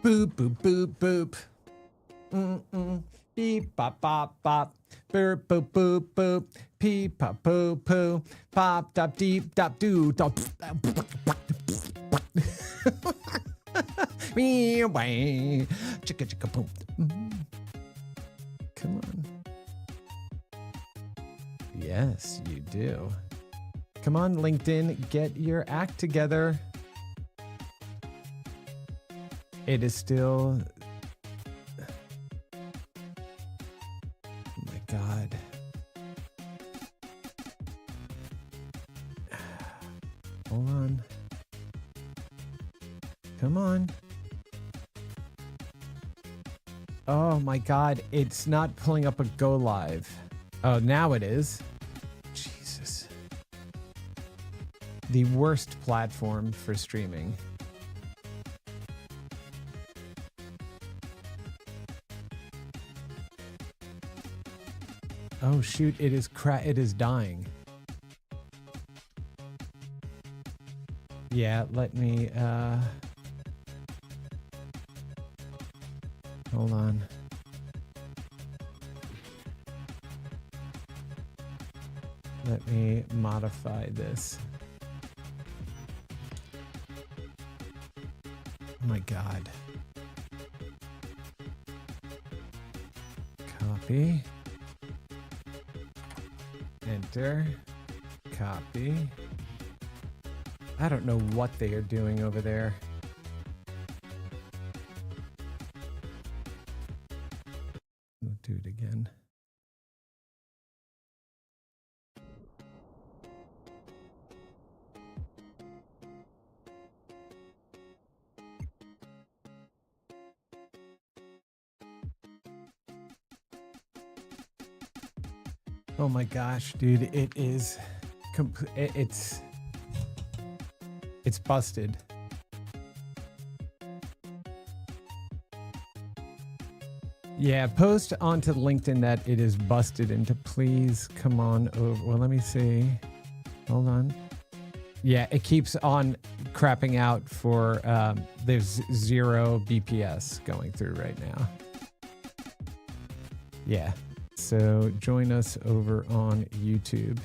Boop, boop, boop, boop. Beep, bop, bop, bop. Burp, boop, boop, boop. Peep, pop, poo, poo. Pop, dop, deep, dop, doo, dop. Chicka, chicka, boom. Come on. Yes, you do. Come on, LinkedIn, get your act together. It is still... Oh my God. Hold on. Come on. Oh my God, it's not pulling up a go live. Oh, now it is. Jesus. The worst platform for streaming. Oh shoot, it is dying. Yeah, let me hold on. Let me modify this. Oh my God. Copy. Enter. Copy. I don't know what they are doing over there. We'll do it again. Oh my gosh, dude, it is it's busted. Yeah, post onto LinkedIn that it is busted into please come on over. Well, let me see. Hold on. Yeah, it keeps on crapping out for there's 0 BPS going through right now. Yeah. So join us over on YouTube.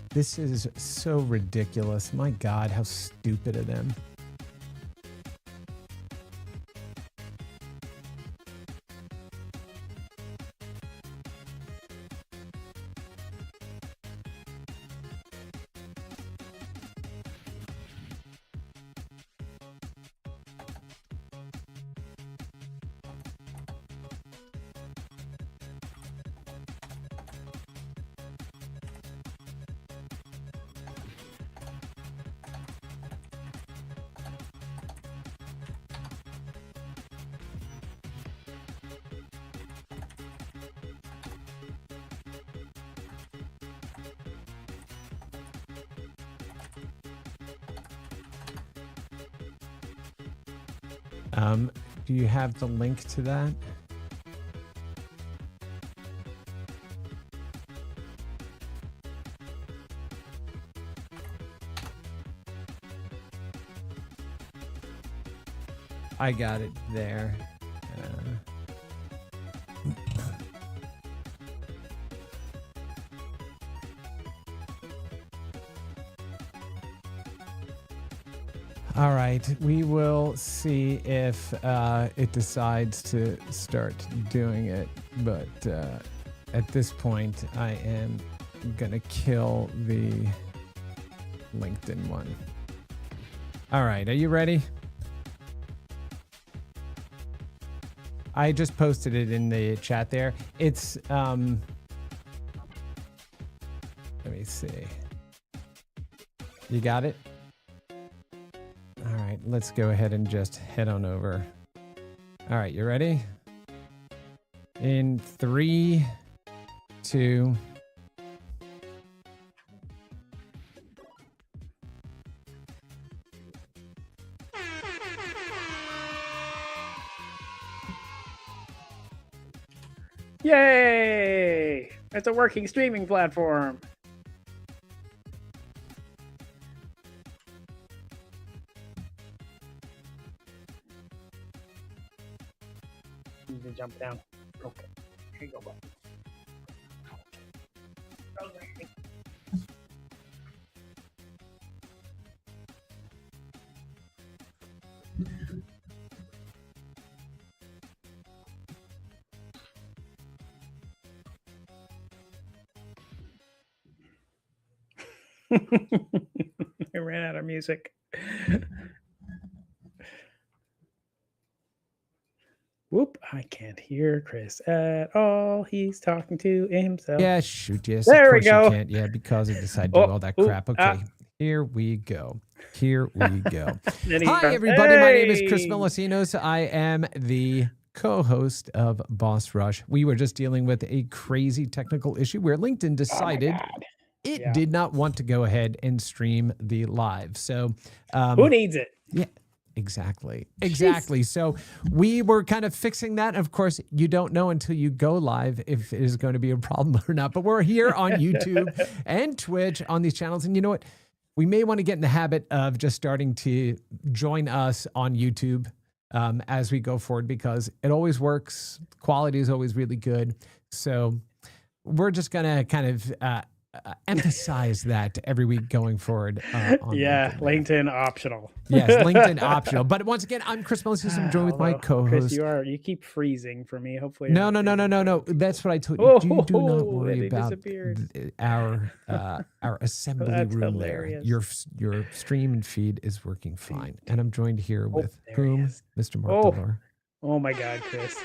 This is so ridiculous. My God, how stupid of them. Do you have the link to that? I got it there. All right, we will see if it decides to start doing it, but at this point, I am gonna kill the LinkedIn one. All right, are you ready? I just posted it in the chat there. It's, let me see. You got it? All right, let's go ahead and just head on over. All right, you ready? In 3, 2. Yay! It's a working streaming platform. I'm down. Okay. Here you go, bud. I ran out of music. Whoop, I can't hear Chris at all. He's talking to himself. Yeah, shoot, yes. There of we course go. You can't. Yeah, because I decided to do all that crap. Okay, here we go. Here we go. Hi, everybody. My name is Chris Melosinos. I am the co-host of Boss Rush. We were just dealing with a crazy technical issue where LinkedIn decided it did not want to go ahead and stream the live. So who needs it? Yeah. Exactly. Jeez. So we were kind of fixing that. Of course, you don't know until you go live if it is going to be a problem or not. But we're here on YouTube and Twitch on these channels. And you know what? We may want to get in the habit of just starting to join us on YouTube as we go forward, because it always works. Quality is always really good. So we're just going to kind of emphasize that every week going forward. LinkedIn optional. Yes, LinkedIn optional. But once again, I'm Chris Melosinos. I'm joined with my co-host. Chris, you keep freezing for me. Hopefully, no. That's what I told you. You do not worry about our assembly room hilarious. there. Your stream and feed is working fine, and I'm joined here with whom, Mr. Mark Delore. Oh my God, Chris!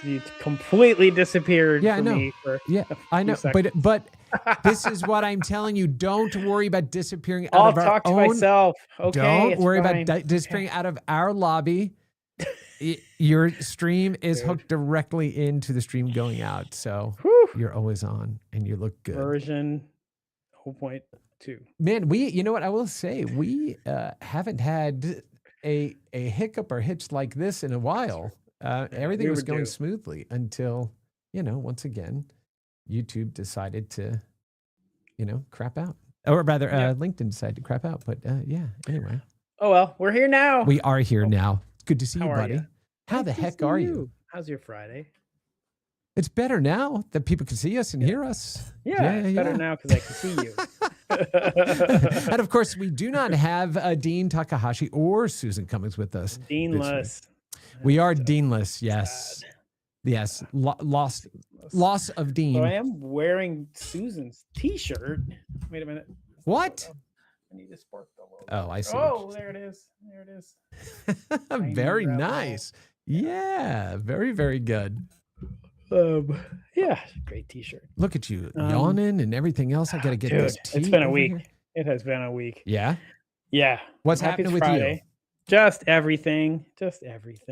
You completely disappeared. Yeah, from I know. Me for I know. But this is what I'm telling you. Don't worry about disappearing out I'll of our talk to own. Myself. Okay. Don't worry about disappearing out of our lobby. Your stream is hooked directly into the stream going out, so you're always on and you look good. Version 0.2. Man, you know what I will say? We haven't had a hiccup or hitch like this in a while. Everything was going smoothly until, once again, YouTube decided to, crap out. Or rather, LinkedIn decided to crap out. But anyway. Oh, well, we're here now. We are here now. Good to see you, buddy. How the heck are you? How's your Friday? It's better now that people can see us and hear us. It's better now because I can see you. And of course, we do not have Dean Takahashi or Susan Cummings with us. Deanless. We are Deanless, yes. Sad. Yes, loss of Dean. So I am wearing Susan's t-shirt. Wait a minute. What? I need to spark the logo. Oh, I see. Oh, there it is. There it is. Very nice. Yeah, very, very good. Great t-shirt. Look at you yawning and everything else. I got to get this tea. It's been a week. It has been a week. Yeah? Yeah. What's happening with you? Just everything.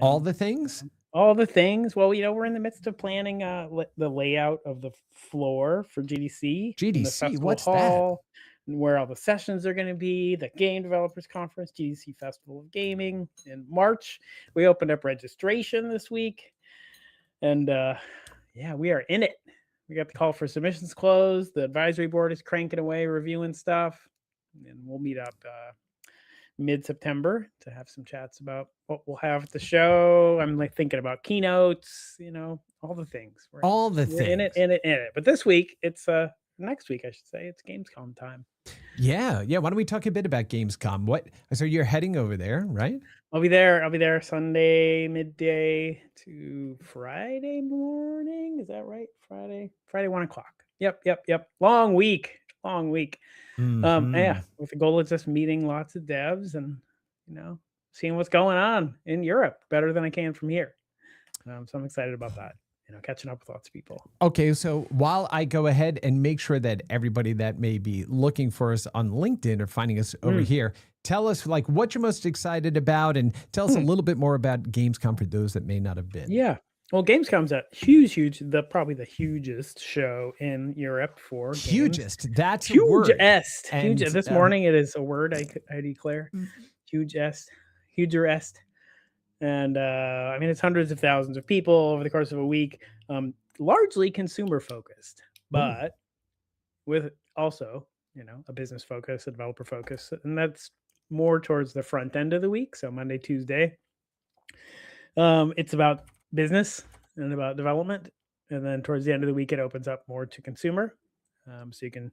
All the things? All the things. Well, we're in the midst of planning the layout of the floor for GDC. GDC, what's that? And where all the sessions are going to be, the Game Developers Conference, GDC Festival of Gaming in March. We opened up registration this week. And we are in it. We got the call for submissions closed. The advisory board is cranking away, reviewing stuff. And we'll meet up mid-September to have some chats about what we'll have at the show. I'm thinking about keynotes, all the things. We're in it. But this week, it's next week, I should say, it's Gamescom time. Yeah. Why don't we talk a bit about Gamescom? So you're heading over there, right? I'll be there Sunday midday to Friday morning. Is that right? Friday 1:00. Yep. Long week. Mm-hmm. With the goal of just meeting lots of devs and, seeing what's going on in Europe better than I can from here. So I'm excited about that. Catching up with lots of people. Okay, so while I go ahead and make sure that everybody that may be looking for us on LinkedIn or finding us over here, tell us what you're most excited about and tell us a little bit more about Gamescom for those that may not have been. Yeah. Well, Gamescom's a huge, probably the hugest show in Europe for hugest. Games. That's a word. Hugest. This morning it is a word I declare. Hugest. And it's hundreds of thousands of people over the course of a week, largely consumer focused, but with also, a business focus, a developer focus. And that's more towards the front end of the week. So Monday, Tuesday, it's about business and about development. And then towards the end of the week, it opens up more to consumer. So you can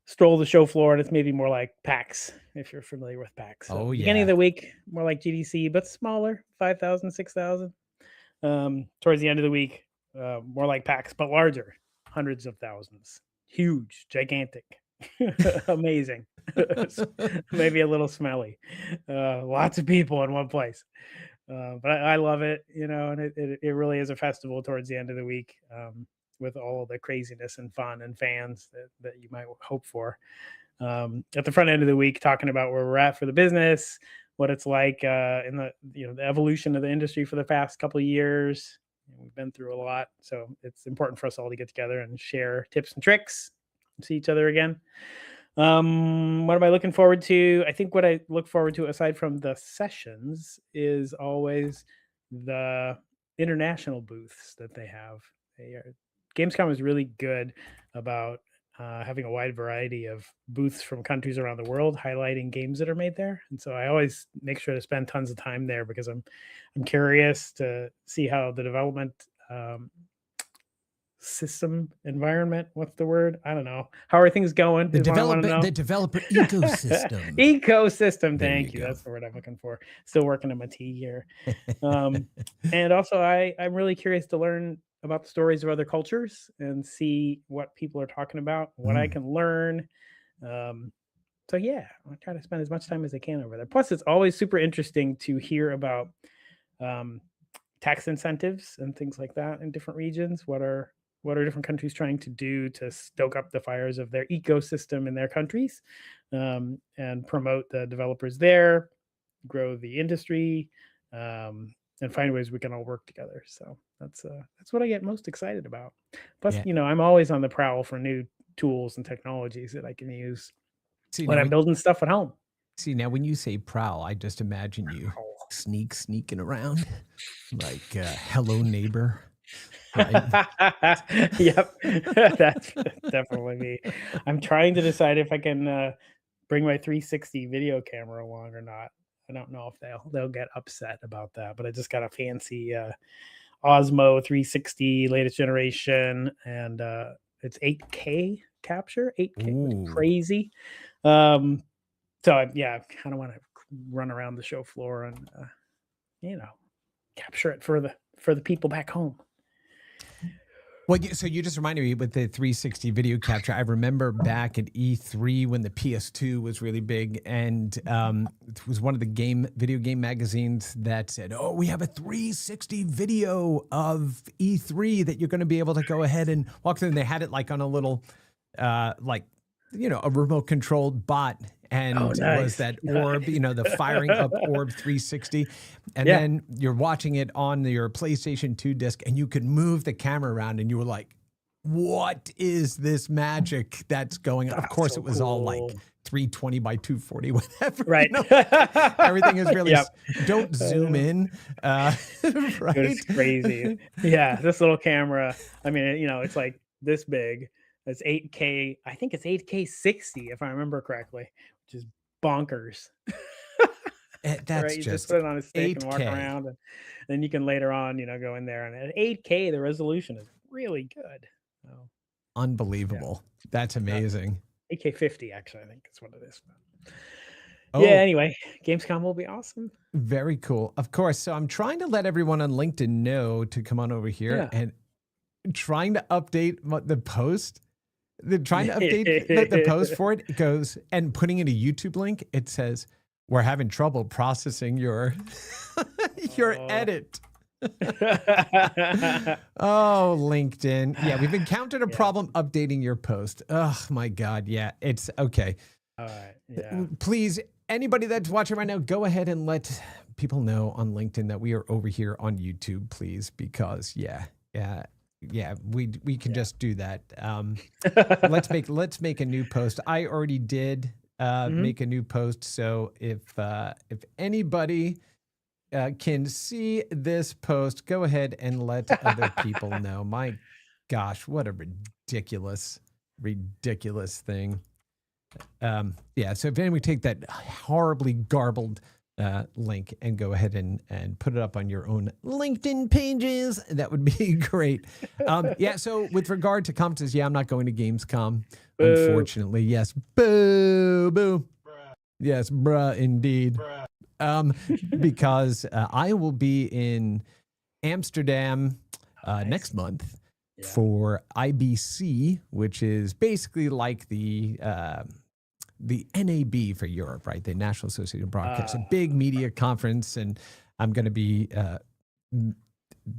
stroll the show floor, and it's maybe more like PAX, if you're familiar with PAX. So Oh, beginning of yeah. the week, more like GDC, but smaller, 5,000, 6,000. Towards the end of the week, more like PAX, but larger, hundreds of thousands, huge, gigantic, amazing, maybe a little smelly, lots of people in one place. But I love it, and it really is a festival towards the end of the week, with all the craziness and fun and fans that you might hope for. At the front end of the week, talking about where we're at for the business, what it's like in the evolution of the industry for the past couple of years. We've been through a lot, so it's important for us all to get together and share tips and tricks, see each other again. What am I looking forward to? I think what I look forward to, aside from the sessions, is always the international booths that they have. Gamescom is really good about having a wide variety of booths from countries around the world, highlighting games that are made there. And so I always make sure to spend tons of time there because I'm curious to see how the development system environment, what's the word, I don't know, how are things going, The is what I want to know. developer ecosystem. Ecosystem, There thank you you, go. that's the word I'm looking for. Still working on my T here. And also I'm really curious to learn about the stories of other cultures and see what people are talking about, what I can learn. So yeah, I try to spend as much time as I can over there. Plus, it's always super interesting to hear about tax incentives and things like that in different regions. What are different countries trying to do to stoke up the fires of their ecosystem in their countries, and promote the developers there, grow the industry, and find ways we can all work together. So that's what I get most excited about. Plus, Yeah. I'm always on the prowl for new tools and technologies that I can use See, when now I'm building stuff at home. when you say prowl, I just imagine you sneaking around like hello neighbor. Right. Yep, that's definitely me. I'm trying to decide if I can bring my 360 video camera along or not. I don't know if they'll get upset about that, but I just got a fancy Osmo 360 latest generation, and it's 8K capture, 8K, which is Ooh. crazy. So I kind of want to run around the show floor and capture it for the people back home. Well, so you just reminded me with the 360 video capture. I remember back at E3 when the PS2 was really big, and it was one of the video game magazines that said, "Oh, we have a 360 video of E3 that you're going to be able to go ahead and walk through." And they had it like on a little, a remote controlled bot. And Oh, was nice. that orb, the firing up orb 360. And Yeah. then you're watching it on your PlayStation 2 disc, and you could move the camera around, and you were like, what is this magic that's going on? Of course, so it was all like cool. 320 by 240, whatever. Right. Everything is really, Yep. don't zoom in. Right? It's crazy. Yeah, this little camera, I mean, it's like this big. It's 8K. I think it's 8K 60, if I remember correctly, which is bonkers. That's right? You just put it on a stick and walk 8K. around, and then you can later on, go in there. And at 8K, the resolution is really good. Oh, Unbelievable. Yeah. That's amazing. 8K 50, actually, I think is what it is. Oh. Yeah, anyway, Gamescom will be awesome. Very cool. Of course. So I'm trying to let everyone on LinkedIn know to come on over here and trying to update the post. Trying to update the post for it. It goes and putting in a YouTube link. It says, we're having trouble processing your edit. Oh, LinkedIn. Yeah, we've encountered a problem updating your post. Oh, my God. Yeah, it's okay. All right. Yeah. Please, anybody that's watching right now, go ahead and let people know on LinkedIn that we are over here on YouTube, please, because we can just do that. Let's make a new post. I already did make a new post. So if anybody can see this post, go ahead and let other people know. My gosh, what a ridiculous thing. So if anybody take that horribly garbled link and go ahead and put it up on your own LinkedIn pages. That would be great. Yeah, so with regard to conferences, I'm not going to Gamescom, unfortunately. Yes, boo, boo. Bruh. Yes, bruh, indeed. Bruh. Because I will be in Amsterdam next month for IBC, which is basically like the NAB for Europe, right? The National Association of Broadcasters, a big media conference, and I'm going to be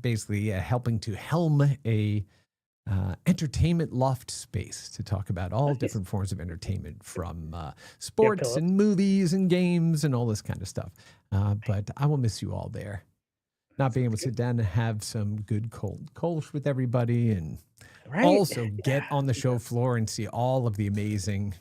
basically helping to helm a entertainment loft space to talk about all different forms of entertainment, from sports and movies and games and all this kind of stuff. But I will miss you all there. Not being able to sit down and have some good cold Kolsch with everybody, and also get on the show floor and see all of the amazing,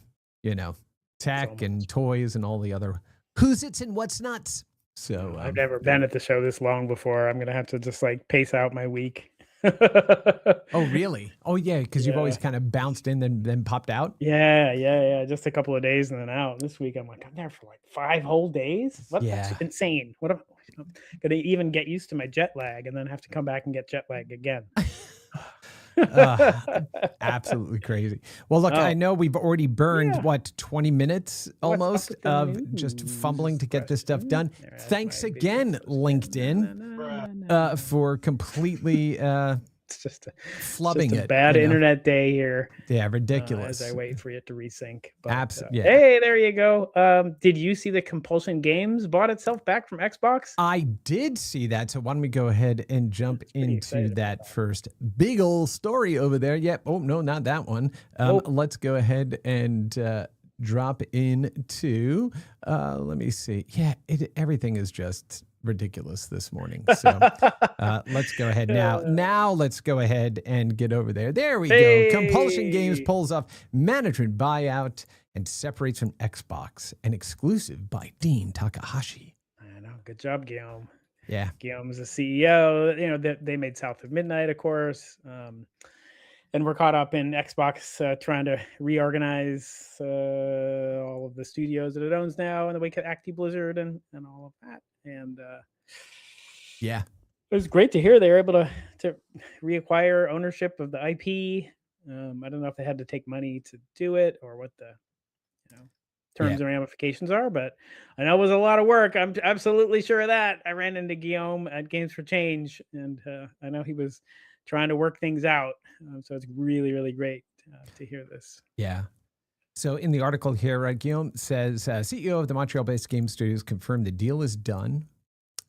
tech and toys and all the other who's it's and what's nuts. So I've never been at the show this long before. I'm gonna have to just pace out my week. Oh, really? Oh, yeah, because you've always kind of bounced in and then popped out? Yeah. Just a couple of days and then out. This week I'm there for 5 whole days? What? Yeah. That's insane. What? I'm gonna even get used to my jet lag and then have to come back and get jet lag again. Absolutely crazy. Well, look, I know we've already burned 20 minutes almost of just fumbling to get this stuff done. Thanks again, LinkedIn, for completely it's just flubbing it. Bad internet day here. Yeah, ridiculous. As I wait for it to resync. But, absolutely. Hey, there you go. Did you see the Compulsion Games bought itself back from Xbox? I did see that. So why don't we go ahead and jump into that first big old story over there? Yep. Oh, no, not that one. Let's go ahead and drop into, let me see. Yeah, everything is just ridiculous this morning. So let's go ahead now. Now let's go ahead and get over there. There we go. Compulsion Games pulls off management buyout and separates from Xbox. An exclusive by Dean Takahashi. I know. Good job, Guillaume. Yeah. Guillaume's the CEO. They made South of Midnight, of course. And we're caught up in Xbox trying to reorganize all of the studios that it owns now in the wake of Acti Blizzard and all of that. And it was great to hear they were able to reacquire ownership of the IP. I don't know if they had to take money to do it or what the terms and ramifications are, but I know it was a lot of work. I'm absolutely sure of that. I ran into Guillaume at Games for Change, and I know he was trying to work things out. So it's really, really great to hear this. Yeah. So in the article here, Guillaume says, CEO of the Montreal-based game studios confirmed the deal is done.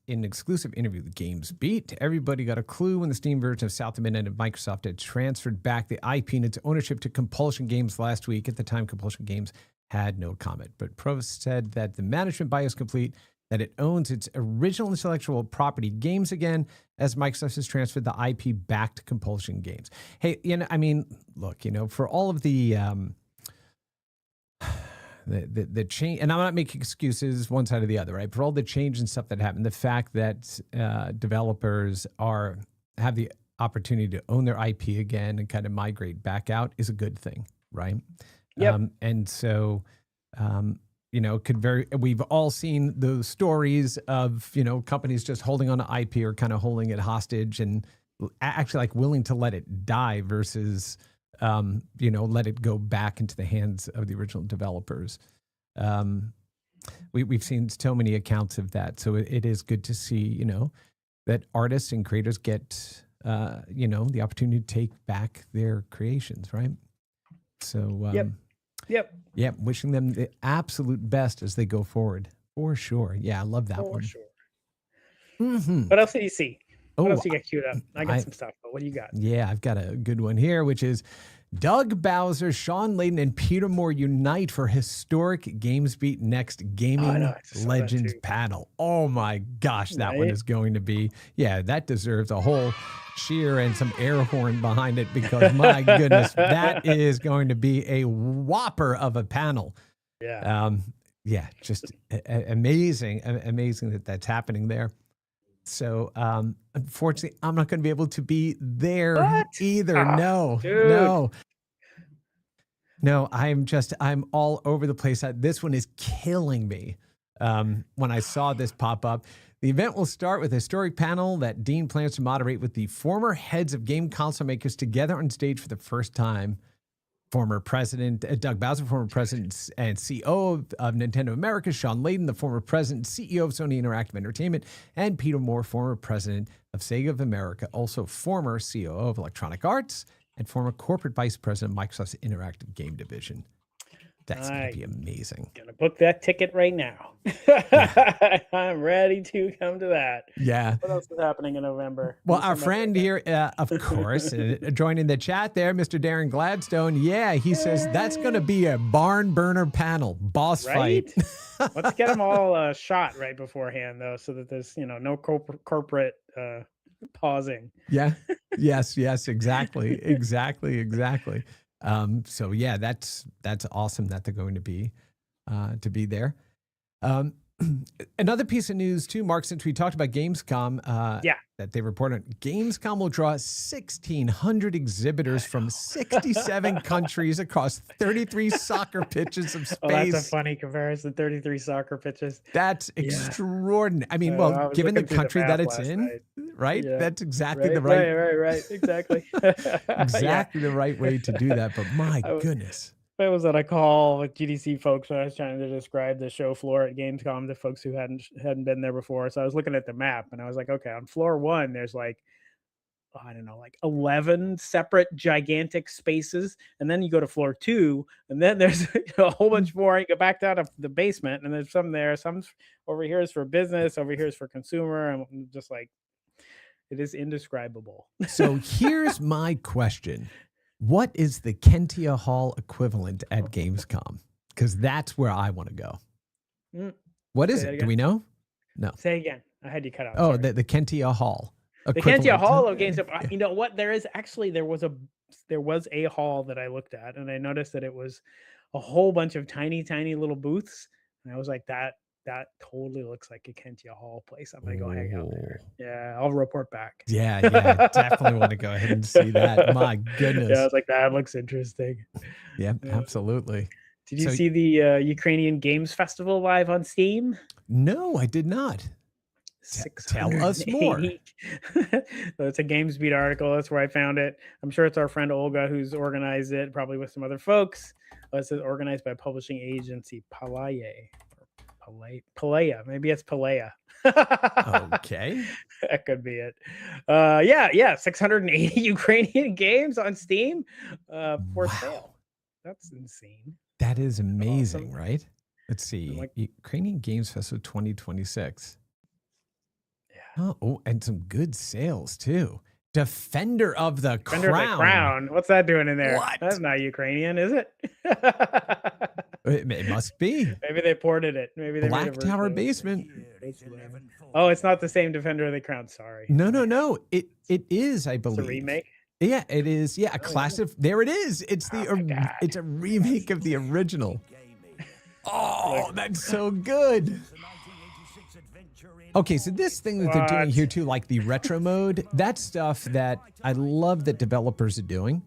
In an exclusive interview with GamesBeat, everybody got a clue when the Steam version of South of Midnight of Microsoft had transferred back the IP and its ownership to Compulsion Games last week. At the time, Compulsion Games had no comment. But Provost said that the management buy is complete, that it owns its original intellectual property games again, as Microsoft has transferred the IP back to Compulsion Games. Hey, look, for all of the change, and I'm not making excuses one side or the other, right? For all the change and stuff that happened, the fact that developers have the opportunity to own their IP again and kind of migrate back out is a good thing, right? Yep. And so, we've all seen those stories of, companies just holding on to IP or kind of holding it hostage and actually willing to let it die versus, let it go back into the hands of the original developers. We've seen so many accounts of that. So it is good to see, that artists and creators get, the opportunity to take back their creations, right? So, Yep. Wishing them the absolute best as they go forward. For sure. Yeah, I love that one. For sure. Mm-hmm. What else did you see? What else you got queued up? I got some stuff, but what do you got? Yeah, I've got a good one here, which is Doug Bowser, Sean Layden, and Peter Moore unite for historic GamesBeat Next Gaming Legends panel. Oh my gosh, that one is going to be, that deserves a whole cheer and some air horn behind it, because my goodness, that is going to be a whopper of a panel. Just amazing that that's happening there. So, unfortunately, I'm not going to be able to be there either. No. I'm all over the place. This one is killing me. when I saw this pop up. The event will start with a historic panel that Dean plans to moderate with the former heads of game console makers together on stage for the first time. Former president, Doug Bowser, former president and CEO of Nintendo America, Sean Layden, the former president and CEO of Sony Interactive Entertainment, and Peter Moore, former president of Sega of America, also former COO of Electronic Arts and former corporate vice president of Microsoft's Interactive Game Division. That's going to be amazing. Gonna book that ticket right now. I'm ready to come to that. Yeah. What else is happening in November? Well, our friend here, of course, joining the chat there, Mr. Darren Gladstone. Yeah, he says that's going to be a barn burner panel, boss fight. Let's get them all shot right beforehand, though, so that there's no corporate pausing. Yeah. Yes. Exactly. So yeah, that's awesome that they're going to be there. Another piece of news too, Mark, since we talked about Gamescom, that they reported Gamescom will draw 1,600 exhibitors from 67 countries across 33 soccer pitches of space. Oh, that's a funny comparison, 33 soccer pitches. That's extraordinary. I mean, well, given the country that it's in, right? Yeah. That's exactly the right. Right. Exactly. Exactly the right way to do that. But my goodness. I was on a call with GDC folks when I was trying to describe the show floor at Gamescom to folks who hadn't been there before. So I was looking at the map and I was like, okay, on floor 1, there's like 11 separate gigantic spaces. And then you go to floor 2 and then there's a whole bunch more. You go back down to the basement and there's some there. Some over here is for business, over here is for consumer. And I'm just like, it is indescribable. So here's my question. What is the Kentia Hall equivalent at Gamescom? Because that's where I want to go. What is it? Do we know? No. Say again. I had you cut out. Oh, the Kentia Hall. The Kentia Hall of Gamescom. Yeah. You know what? There was a hall that I looked at, and I noticed that it was a whole bunch of tiny little booths, and I was like, that totally looks like a Kentia Hall place. I'm gonna go hang out there. Yeah, I'll report back. Yeah, definitely want to go ahead and see that. My goodness. Yeah, I was like, that looks interesting. Yeah, absolutely. Did you see the Ukrainian Games Festival live on Steam? No, I did not. Tell us more. So it's a GamesBeat article. That's where I found it. I'm sure it's our friend Olga who's organized it, probably with some other folks. It says organized by publishing agency Palaya. Maybe it's Palaya. Okay. That could be it. 680 Ukrainian games on Steam for sale. That's insane. That is amazing, awesome. Right? Let's see. Ukrainian Games Festival 2026. Yeah. Oh, and some good sales too. Defender of the Crown. What's that doing in there? What? That's not Ukrainian, is it? It must be. Maybe they ported it. Maybe they Black Tower Basement. Oh, it's not the same Defender of the Crown. Sorry. No. It is, I believe. It's a remake. Yeah, it is. Yeah, a classic. There it is. It's it's a remake of the original. Oh, that's so good. Okay, so this thing that they're doing here too, like the retro mode, that's stuff that I love that developers are doing.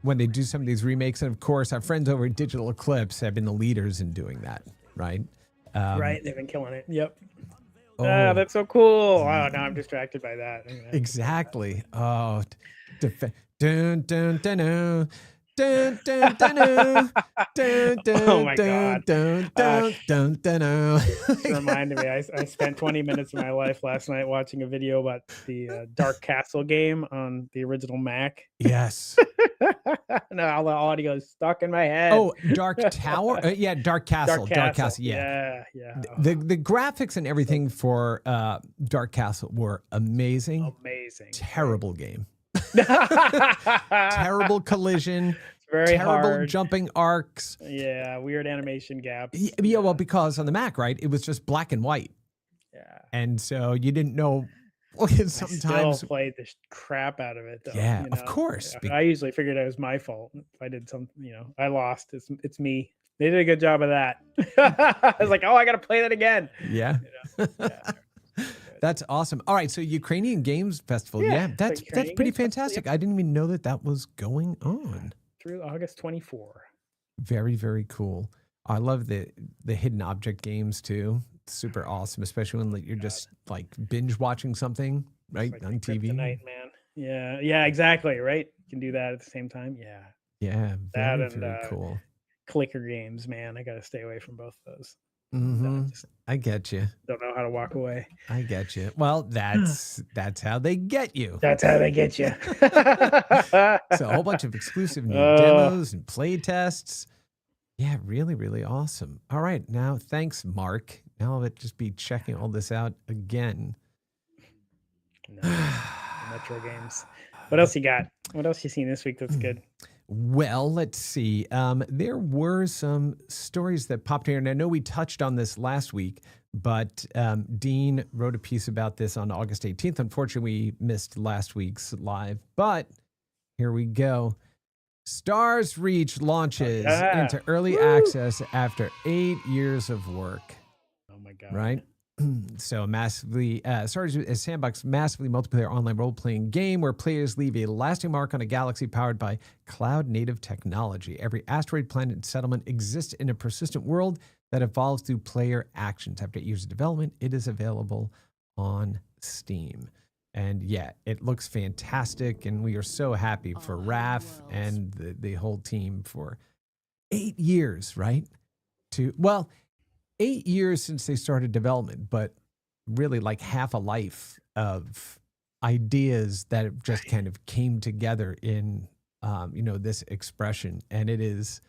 When they do some of these remakes, and of course, our friends over at Digital Eclipse have been the leaders in doing that, right? Right, they've been killing it. Yep. Oh, that's so cool. Wow, now I'm distracted by that. Exactly. Oh, dun, dun, dun, dun. Dun, dun, dun, dun, dun, dun, oh my God. Dun, dun, dun, dun, dun. It reminded me, I spent 20 minutes of my life last night watching a video about the Dark Castle game on the original Mac. Yes. No, all the audio is stuck in my head. Oh, Dark Tower? Dark Castle. Dark Castle, yeah. The graphics and everything for Dark Castle were amazing. Terrible game. Terrible collision. It's very terrible hard. Jumping arcs. Yeah, weird animation gaps. Yeah, well, because on the Mac, right, it was just black and white. Yeah. And so you didn't know. Well, sometimes I still played the crap out of it, though. Yeah, of course. Yeah. I usually figured it was my fault if I did something. I lost. It's me. They did a good job of that. I was like, I got to play that again. Yeah. That's awesome. All right, so Ukrainian Games Festival. Yeah, that's pretty fantastic. Festival, I didn't even know that was going on. Through August 24. Very, very cool. I love the hidden object games too. Super awesome, especially when you're just like binge watching something, right, like on TV. Kryptonite, man. Yeah, exactly. Right, you can do that at the same time. Yeah, That very and very cool. clicker games, man. I gotta stay away from both of those. Just I get you. don't know how to walk away. I get you. Well, that's how they get you. That's how they get you. So a whole bunch of exclusive new demos and play tests. Yeah, really, really awesome. All right, now thanks, Mark. Now I'll just be checking all this out again. Metro games. What else you got? What else you seen this week that's good? Well, let's see. There were some stories that popped here, and I know we touched on this last week, but Dean wrote a piece about this on August 18th. Unfortunately, we missed last week's live, but here we go. Stars Reach launches into early access after 8 years of work. Oh my God. Right? So massively, Stars is Sandbox massively multiplayer online role-playing game where players leave a lasting mark on a galaxy powered by cloud-native technology. Every asteroid, planet, and settlement exists in a persistent world that evolves through player actions. After 8 years of development, it is available on Steam. And yeah, it looks fantastic, and we are so happy for Raph and the whole team for 8 years, right? 8 years since they started development, but really like half a life of ideas that just kind of came together in, this expression. And it is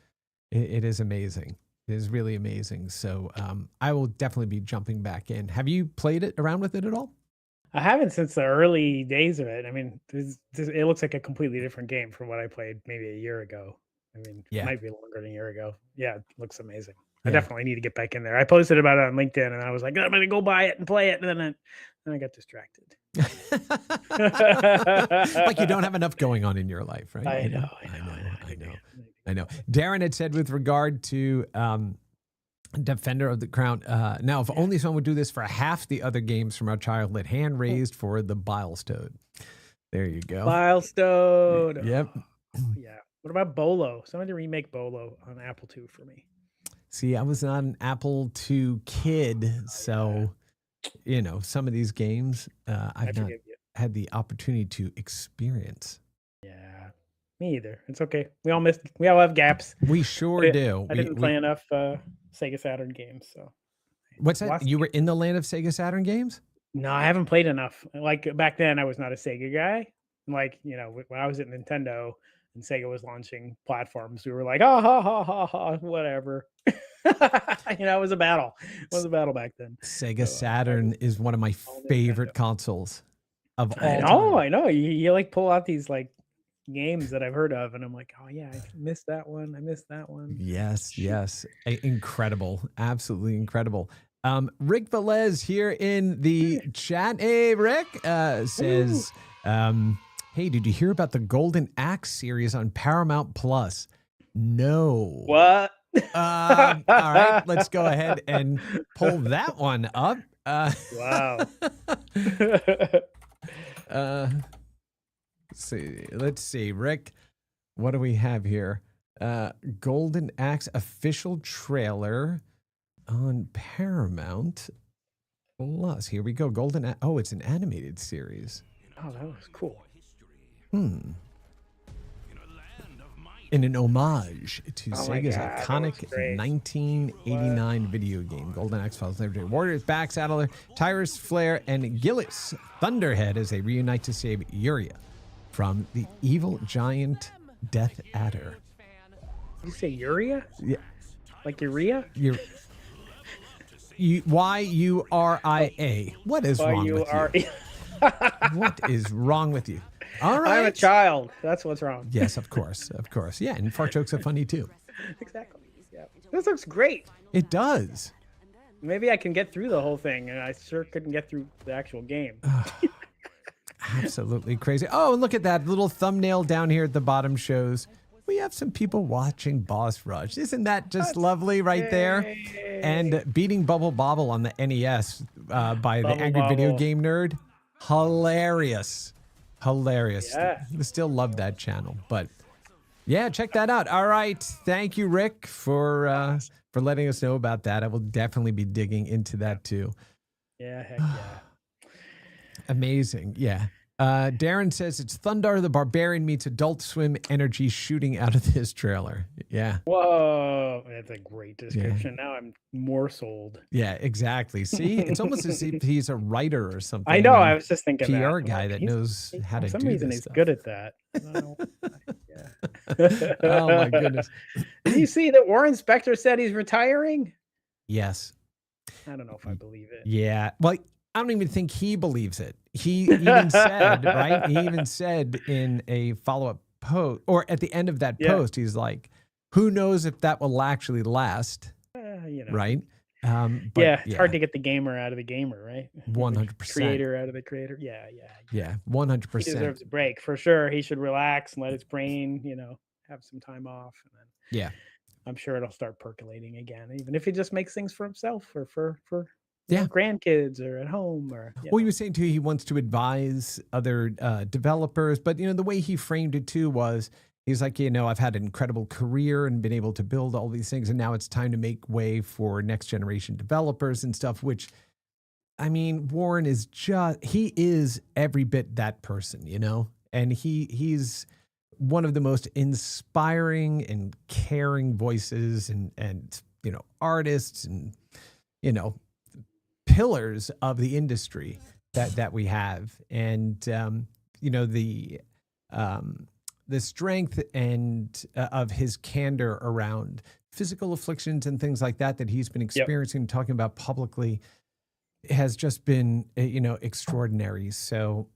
amazing. It is really amazing. So I will definitely be jumping back in. Have you played it around with it at all? I haven't since the early days of it. I mean, it looks like a completely different game from what I played maybe a year ago. I mean, it might be longer than a year ago. Yeah, it looks amazing. I definitely need to get back in there. I posted about it on LinkedIn, and I was like, I'm going to go buy it and play it. And then I got distracted. Like you don't have enough going on in your life, right? I know. Darren had said with regard to Defender of the Crown, now if only someone would do this for half the other games from our childhood, hand raised for the Bilestone. There you go. Bilestone. Yep. Yeah. What about Bolo? Somebody remake Bolo on Apple II for me. See, I was not an Apple II kid, so some of these games I've not had the opportunity to experience. Yeah, me either. It's okay. We all have gaps. We sure do. I didn't play enough Sega Saturn games, so. What's that? You were in the land of Sega Saturn games? No, I haven't played enough. Like back then, I was not a Sega guy. Like when I was at Nintendo and Sega was launching platforms, we were like, whatever. It was a battle. It was a battle back then. Sega Saturn is one of my favorite consoles of all time. I know. You like pull out these like games that I've heard of, and I'm like, oh yeah, I missed that one. Yes. Incredible. Absolutely incredible. Rick Velez here in the chat. Hey, Rick says, hey, did you hear about the Golden Axe series on Paramount Plus? No. What? All right, let's go ahead and pull that one up. Wow. Let's see, Rick. What do we have here? Golden Axe official trailer on Paramount Plus. Here we go. Oh, it's an animated series. Oh, that was cool. In an homage to Sega's iconic 1989 video game, Golden Axe follows legendary warriors Backsaddler, Tyrus Flare, and Gillis Thunderhead as they reunite to save Uria from the evil giant Death Adder. Did you say Uria? Yeah. Like urea? Y-U-R-I-A. What is wrong with you? What is wrong with you? All right. I'm a child. That's what's wrong. Yes, of course. Yeah, and fart jokes are funny too. Exactly. Yeah. This looks great. It does. Maybe I can get through the whole thing, and I sure couldn't get through the actual game. Absolutely crazy. Oh, and look at that little thumbnail down here at the bottom shows we have some people watching Boss Rush. Isn't that just lovely right there? And beating Bubble Bobble on the NES by the Angry Video Game Nerd. Hilarious. Yeah. I still love that channel, but yeah, check that out. All right, thank you, Rick, for for letting us know about that. I will definitely be digging into that too. Yeah, heck yeah. Amazing. Yeah. Darren says it's Thundar the Barbarian meets Adult Swim energy shooting out of this trailer. Yeah. Whoa, that's a great description. Now I'm more sold. Yeah, exactly. See, it's almost as if he's a writer or something. I know. I was just thinking PR that. guy that knows how to do this. For some reason, he's stuff. good at that. I don't know. Yeah. Oh my goodness. Did you see that Warren Spector said he's retiring? Yes. I don't know if I believe it. Yeah. Well, I don't even think he believes it. He even said, right? He even said in a follow-up post, or at the end of that post, he's like, who knows if that will actually last, right? But it's hard to get the gamer out of the gamer, right? 100%. Creator out of the creator. Yeah, 100%. He deserves a break, for sure. He should relax and let his brain, have some time off. And then I'm sure it'll start percolating again, even if he just makes things for himself or for grandkids or at home. Or well, he was saying too, he wants to advise other developers, but the way he framed it too was, he's like, I've had an incredible career and been able to build all these things, and now it's time to make way for next generation developers and stuff, which, I mean, Warren is he is every bit that person, and he's one of the most inspiring and caring voices and artists and, pillars of the industry that we have. And, the strength and of his candor around physical afflictions and things like that he's been experiencing, talking about publicly, has just been, extraordinary. So,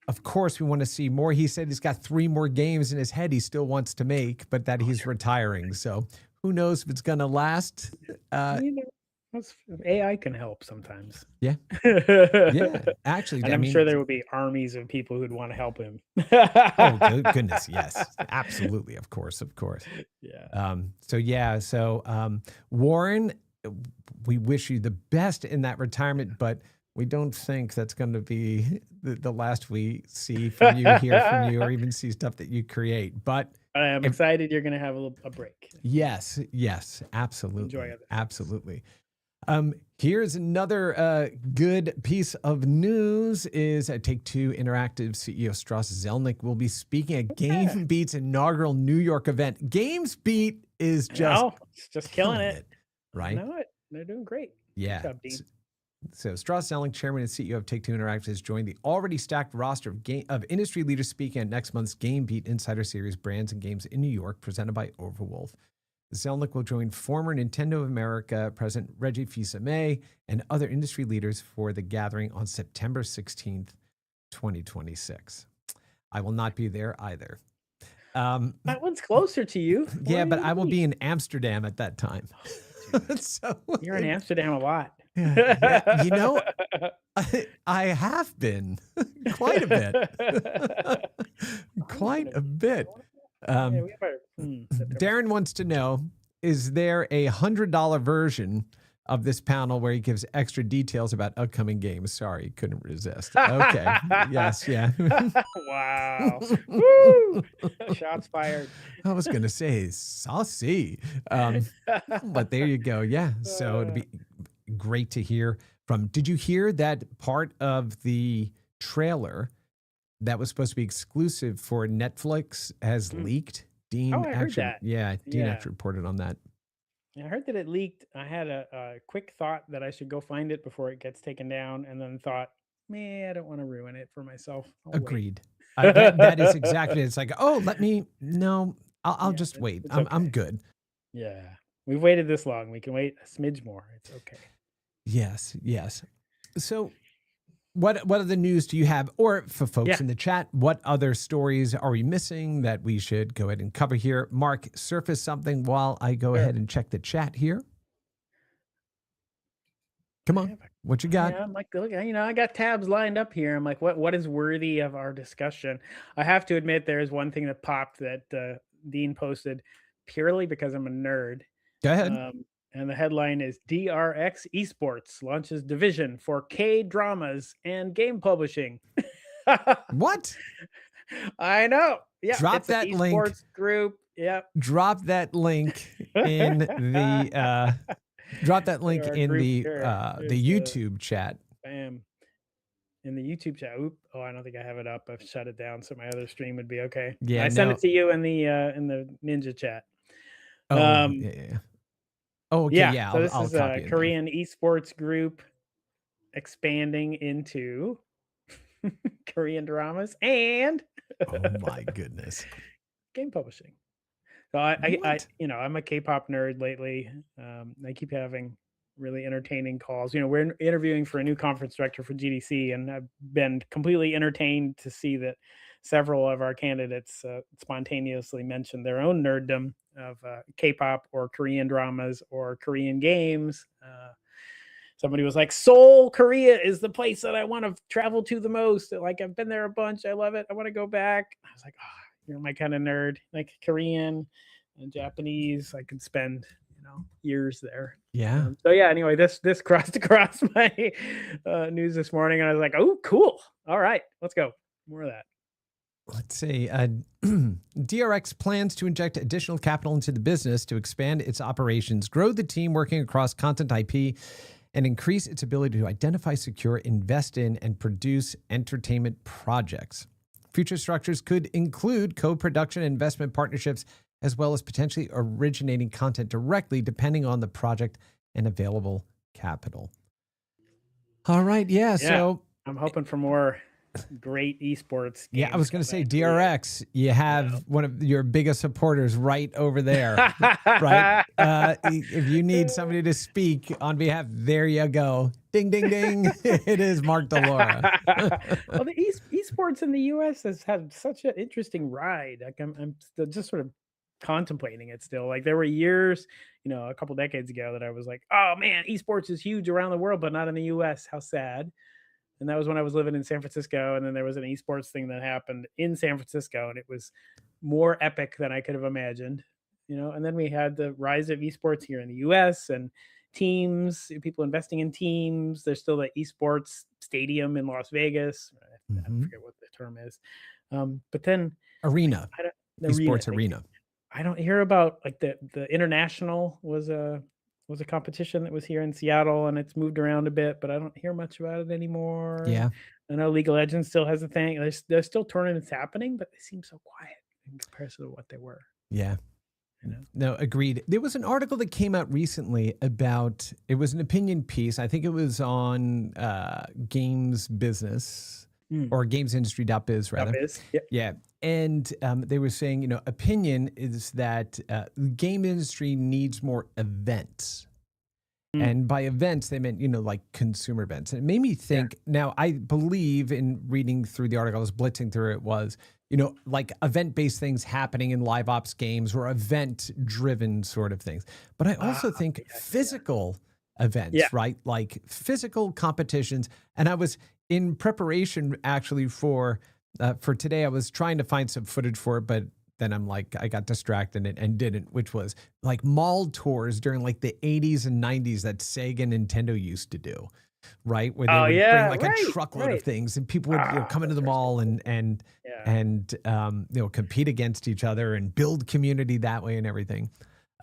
of course, we want to see more. He said he's got 3 more games in his head he still wants to make, but that he's retiring. So who knows if it's going to last? AI can help sometimes. Yeah. Yeah. Actually, and I'm sure there would be armies of people who'd want to help him. Oh, goodness. Yes, absolutely. Of course. Yeah. So Warren, we wish you the best in that retirement, but we don't think that's going to be the last we see from you, hear from you, or even see stuff that you create. But I'm excited you're going to have a break. Yes, absolutely. Enjoy other things. Absolutely. Here's another good piece of news is Take-Two Interactive CEO Strauss Zelnick will be speaking at GameBeat's inaugural New York event. GamesBeat is just killing it. Right? I know it. They're doing great. Yeah. Good job, Dean. So Strauss Zelnick, chairman and CEO of Take-Two Interactive, has joined the already stacked roster of industry leaders speaking at next month's GameBeat Insider Series Brands and Games in New York, presented by Overwolf. Zelnick will join former Nintendo of America President Reggie Fils-Aimé and other industry leaders for the gathering on September 16th, 2026. I will not be there either. That one's closer to you. Yeah, but I will be in Amsterdam at that time. So you're in Amsterdam a lot. Yeah, I have been quite a bit. Quite a bit. Darren wants to know, is there a $100 version of this panel where he gives extra details about upcoming games? Sorry, couldn't resist. Okay. Yes, yeah. Wow. Woo! Shots fired. I was going to say saucy. But there you go. Yeah. So it'd be great to hear from. Did you hear that part of the trailer that was supposed to be exclusive for Netflix has leaked? Dean heard that. Yeah, Dean actually reported on that. I heard that it leaked. I had a quick thought that I should go find it before it gets taken down, and then thought, I don't want to ruin it for myself. Agreed. That is exactly it. It's like, I'll just wait. I'm good. Yeah. We've waited this long. We can wait a smidge more. It's okay. Yes. So what other news do you have? Or for folks in the chat, what other stories are we missing that we should go ahead and cover here? Mark, surface something while I go ahead and check the chat here. Come on. What you got? Yeah, I'm like, look, I got tabs lined up here. I'm like, what is worthy of our discussion? I have to admit, there is one thing that popped that Dean posted purely because I'm a nerd. Go ahead. And the headline is DRX Esports launches division for K-dramas and game publishing. What? I know. Yeah. Drop that link. Esports group. Yep. Drop that link in the drop that link Our in group the here. YouTube chat. Bam. In the YouTube chat. Oop. Oh, I don't think I have it up. I've shut it down so my other stream would be okay. Yeah, I sent no. it to you in the Ninja chat. Oh, yeah. Oh, okay, Yeah. yeah. So this I'll is a copy it then. Korean esports group expanding into Korean dramas and Oh my goodness. game publishing. So I What? I'm a K-pop nerd lately. I keep having really entertaining calls. We're interviewing for a new conference director for GDC, and I've been completely entertained to see that several of our candidates spontaneously mentioned their own nerddom of K-pop or Korean dramas or Korean games. Somebody was like, Seoul, Korea is the place that I want to travel to the most. Like, I've been there a bunch. I love it. I want to go back. I was like, oh, you're my kind of nerd. Like Korean and Japanese, I could spend, years there. Yeah. So yeah, anyway, this crossed across my news this morning, and I was like, oh, cool. All right, let's go. More of that. Let's see. DRX plans to inject additional capital into the business to expand its operations, grow the team working across content IP, and increase its ability to identify, secure, invest in, and produce entertainment projects. Future structures could include co-production investment partnerships, as well as potentially originating content directly, depending on the project and available capital. All right. Yeah. So I'm hoping for more great esports games. Yeah, I was going to say DRX, you have one of your biggest supporters right over there, right? If you need somebody to speak on behalf, there you go. Ding, ding, ding. It is Mark Delora. Well, the esports in the U.S. has had such an interesting ride. Like I'm still just sort of contemplating it still. Like there were years, a couple decades ago that I was like, oh man, esports is huge around the world, but not in the U.S. How sad. And that was when I was living in San Francisco. And then there was an esports thing that happened in San Francisco, and it was more epic than I could have imagined, And then we had the rise of esports here in the US and teams, people investing in teams. There's still the esports stadium in Las Vegas. I forget what the term is. But then Arena, esports arena. I don't hear about like the international was a competition that was here in Seattle, and it's moved around a bit, but I don't hear much about it anymore. Yeah. I know League of Legends still has a thing. There's still tournaments happening, but they seem so quiet in comparison to what they were. Yeah. No, agreed. There was an article that came out recently about, it was an opinion piece. I think it was on Games Business or gamesindustry.biz rather. Yep. Yeah. And they were saying, opinion is that the game industry needs more events. And by events, they meant, like consumer events. And it made me think, now I believe in reading through the article, I was blitzing through it, was, like event-based things happening in live ops games or event-driven sort of things. But I also think physical events, right? Like physical competitions. And I was in preparation actually for today, I was trying to find some footage for it, but then I'm like, I got distracted and didn't, which was like mall tours during like the 80s and 90s that Sega and Nintendo used to do, right? Where they would bring like a truckload of things, and people would come into the mall and compete against each other and build community that way and everything.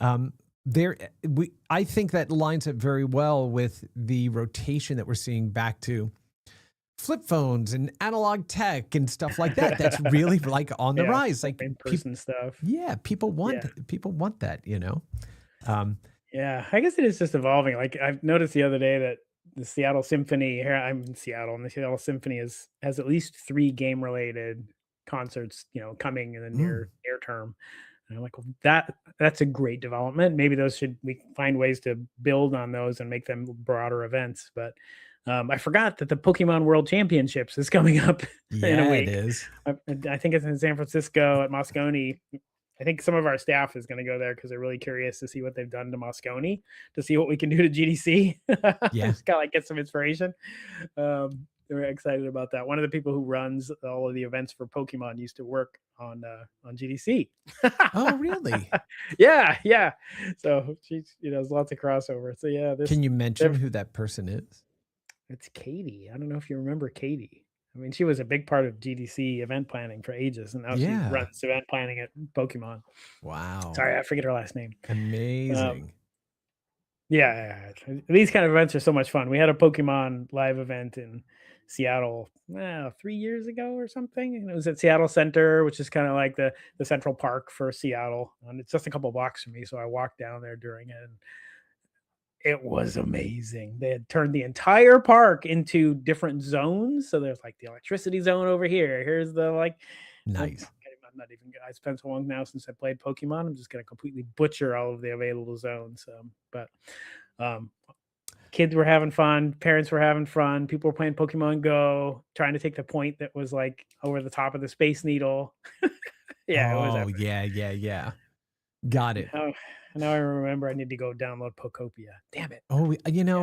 I think that lines up very well with the rotation that we're seeing back to flip phones and analog tech and stuff like that. That's really like on the rise, like in-person stuff. Yeah, people want that, Yeah, I guess it is just evolving. Like I've noticed the other day that the Seattle Symphony, here I'm in Seattle, and the Seattle Symphony has at least 3 game-related concerts, coming in the near term. And I'm like, well, that's a great development. Maybe we find ways to build on those and make them broader events. But I forgot that the Pokemon World Championships is coming up in a week. It is. I think it's in San Francisco at Moscone. I think some of our staff is going to go there because they're really curious to see what they've done to Moscone, to see what we can do to GDC. Yeah. Just kind of like get some inspiration. They're excited about that. One of the people who runs all of the events for Pokemon used to work on GDC. Oh, really? Yeah. So she's, there's lots of crossover. So yeah. Can you mention who that person is? It's Katie. I don't know if you remember Katie. I mean, she was a big part of GDC event planning for ages, and now she Yeah. runs event planning at Pokemon. Wow. Sorry, I forget her last name. Amazing. Yeah, these kind of events are so much fun. We had a Pokemon live event in Seattle 3 years ago or something, and it was at Seattle Center, which is kind of like the Central Park for Seattle, and it's just a couple blocks from me. So I walked down there during it, and it was amazing. They had turned the entire park into different zones. So there's like the electricity zone over here. Here's the Nice. I'm not even. I spent so long now since I played Pokemon. I'm just going to completely butcher all of the available zones. But kids were having fun. Parents were having fun. People were playing Pokemon Go, trying to take the point that was like over the top of the Space Needle. Yeah, it was Oh, epic. yeah. Got it. Now I remember I need to go download Pokopia. Damn it. Oh,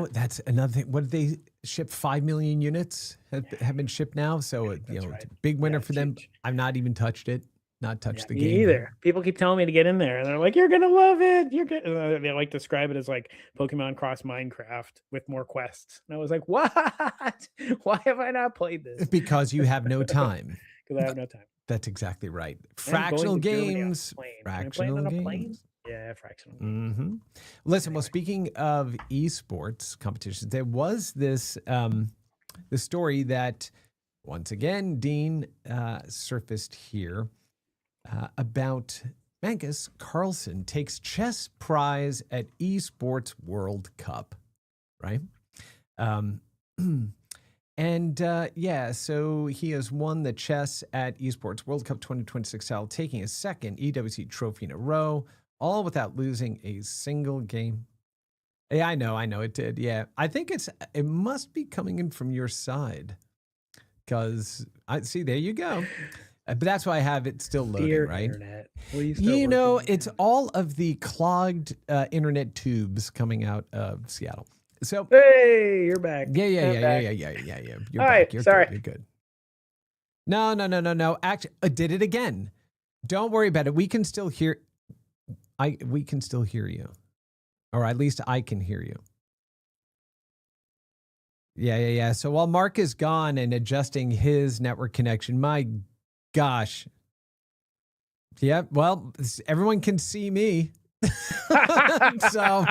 that's another thing. What did they ship? 5 million units have been shipped now. So, That's right. it's a big winner Yeah, for them. huge. I've not even touched it. Not touched the Me game either. People keep telling me to get in there, and they're like, "You're gonna love it. You're gonna." They like describe it as like Pokemon cross Minecraft with more quests, and I was like, "What? Why have I not played this?" Because you have no time. Because I have no time. That's exactly right. I'm Fractional going to Germany on a games. plane. Am I Fractional playing on a plane? games. Yeah, fractional games. Mm-hmm. Listen, well, speaking of esports competitions, there was this the story that once again Dean surfaced here about Magnus Carlsen takes chess prize at esports World Cup, right? And so he has won the chess at esports World Cup 2026 style, taking his second EWC trophy in a row, all without losing a single game. Yeah, I know it did. Yeah, I think it must be coming in from your side, because I see, there you go. But that's why I have it still loading, Dear right? internet, please. It's all of the clogged internet tubes coming out of Seattle. So Hey, you're back. yeah. You're back. You're sorry. good. You're good. No. Actually, I did it again. Don't worry about it. We can still hear. We can still hear you, or at least I can hear you. Yeah. So while Mark is gone and adjusting his network connection, my gosh. Yeah. Well, everyone can see me. So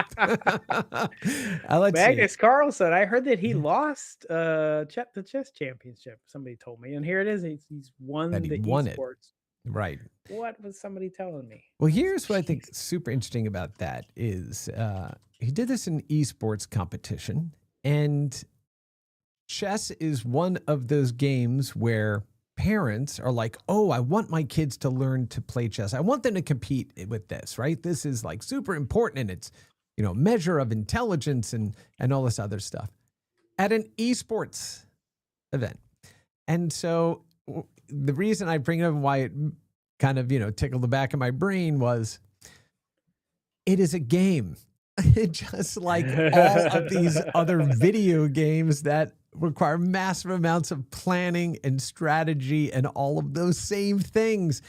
Magnus Carlsen, I heard that he lost the chess championship. Somebody told me, and here it is. He's won the esports. Right. What was somebody telling me? Well, here's what I think super interesting about that is he did this in esports competition, and chess is one of those games where parents are like, oh, I want my kids to learn to play chess. I want them to compete with this, right? This is like super important, and it's, measure of intelligence and all this other stuff at an esports event. And so the reason I bring it up and why it kind of, tickled the back of my brain was it is a game. Just like all of these other video games that require massive amounts of planning and strategy and all of those same things,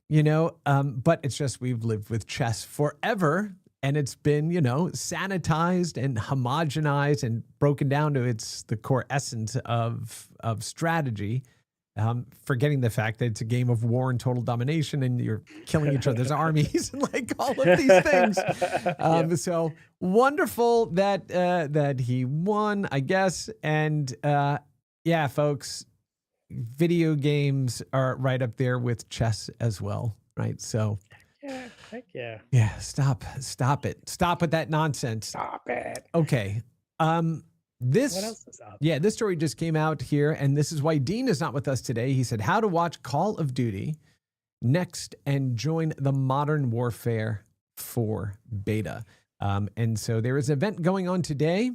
but it's just we've lived with chess forever, and it's been, sanitized and homogenized and broken down to the core essence of strategy. Forgetting the fact that it's a game of war and total domination, and you're killing each other's armies and like all of these things. So wonderful that he won, I guess. And folks, video games are right up there with chess as well, right? So heck yeah. Yeah, stop it. Stop with that nonsense. Stop it. Okay. What else is up? Yeah, this story just came out here, and this is why Dean is not with us today. He said, how to watch Call of Duty next and join the Modern Warfare 4 beta. And so there is an event going on today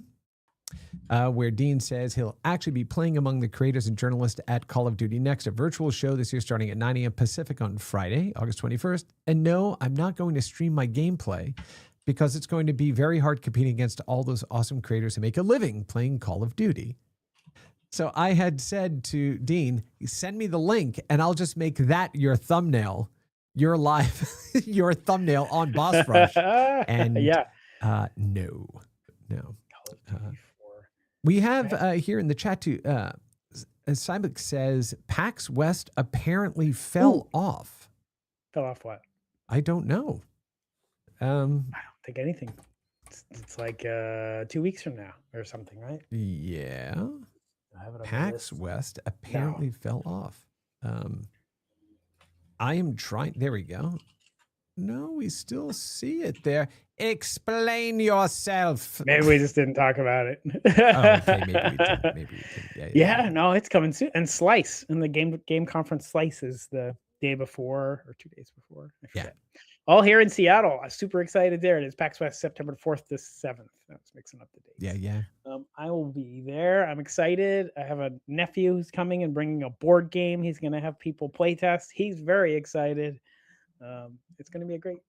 where Dean says he'll actually be playing among the creators and journalists at Call of Duty Next, a virtual show this year starting at 9 a.m. Pacific on Friday, August 21st. And no, I'm not going to stream my gameplay, because it's going to be very hard competing against all those awesome creators who make a living playing Call of Duty. So I had said to Dean, send me the link and I'll just make that your thumbnail, your live, your thumbnail on Boss Rush. And no. We have here in the chat too, Cybex says PAX West apparently fell off. Fell off what? I don't know. I don't think anything. It's like 2 weeks from now or something, right? Yeah. I have it on the PAX list. West apparently fell off. I am trying. There we go. No, we still see it there. Explain yourself. Maybe we just didn't talk about it. Okay, maybe we didn't. Maybe we didn't. Yeah, no, it's coming soon. And Slice, and the game conference Slice is the day before or 2 days before. I forget. All here in Seattle. I'm super excited there. It is PAX West September 4th to 7th. I was mixing up the dates. Yeah. I will be there. I'm excited. I have a nephew who's coming and bringing a board game. He's going to have people play test. He's very excited. It's going to be a great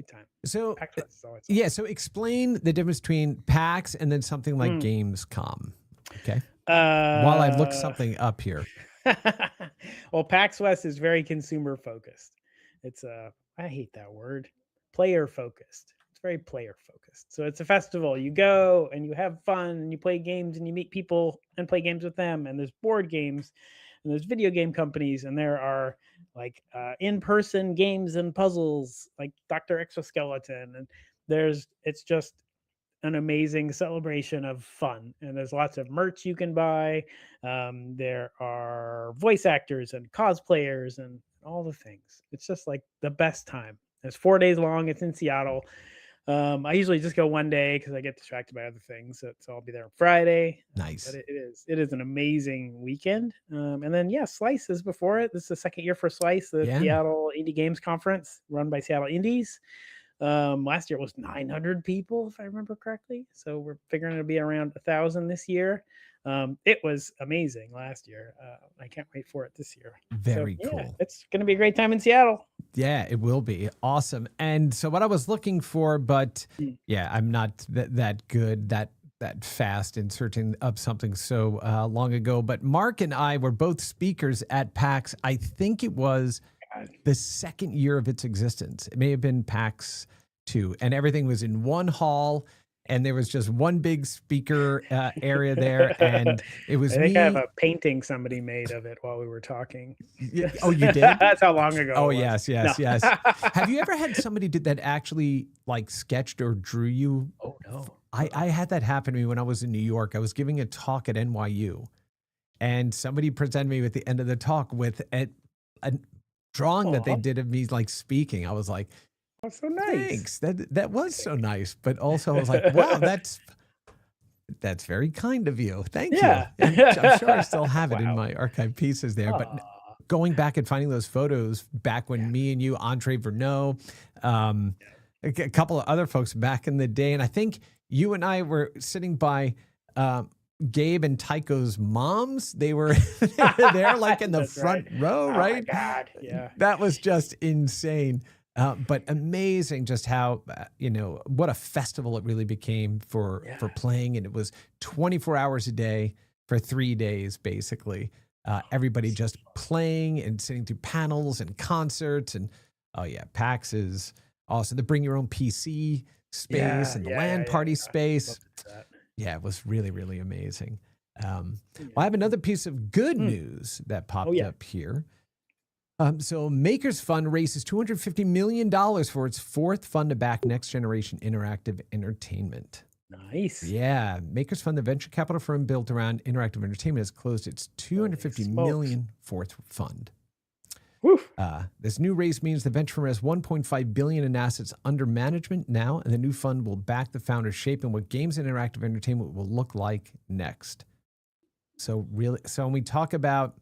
time. So PAX West is always yeah, so explain the difference between PAX and then something like Gamescom. Okay. While I look something up here. Well, PAX West is very consumer focused. It's I hate that word, player focused. It's very player focused. So it's a festival. You go and you have fun and you play games and you meet people and play games with them. And there's board games and there's video game companies and there are like in-person games and puzzles like Dr. Exoskeleton. And it's just an amazing celebration of fun, and there's lots of merch you can buy. There are voice actors and cosplayers and all the things. It's just like the best time. It's 4 days long. It's in Seattle. I usually just go one day because I get distracted by other things. So I'll be there on Friday. Nice. But it is an amazing weekend. And then Slice is before it. This is the second year for Slice, the Seattle Indie Games Conference run by Seattle Indies. Last year it was 900 people, if I remember correctly. So we're figuring it'll be around 1,000 this year. It was amazing last year. I can't wait for it this year. Very cool. It's going to be a great time in Seattle. Yeah, it will be awesome. And so what I was looking for, but I'm not that good, that fast in searching up something so long ago. But Mark and I were both speakers at PAX. I think it was the second year of its existence. It may have been PAX 2, and everything was in one hall, and there was just one big speaker area there, and it was I think I have a painting somebody made of it while we were talking. Oh, you did? That's how long ago. Oh, yes. Have you ever had somebody that actually like sketched or drew you? Oh, no. I had that happen to me when I was in New York. I was giving a talk at NYU, and somebody presented me at the end of the talk with a drawing that they did of me like speaking. I was like, "That's so nice." Thanks. That was so nice. But also I was like, wow, that's very kind of you. Thank you. And I'm sure I still have it in my archive pieces there. But going back and finding those photos back when me and you, Andre Verneau, a couple of other folks back in the day, and I think you and I were sitting by Gabe and Tycho's moms. They were there like in the front row, right? Oh my God. Yeah. That was just insane. But amazing just how, what a festival it really became for playing. And it was 24 hours a day for 3 days, basically. Everybody just playing and sitting through panels and concerts. And PAX is awesome. The bring your own PC space and the LAN party space. Yeah, it was really, really amazing. Well, I have another piece of good news that popped up here. So Makers Fund raises $250 million for its fourth fund to back next generation interactive entertainment. Nice. Yeah. Makers Fund, the venture capital firm built around interactive entertainment, has closed its $250 million fourth fund. This new raise means the venture firm has $1.5 billion in assets under management now, and the new fund will back the founders shaping what games and interactive entertainment will look like next. So when we talk about,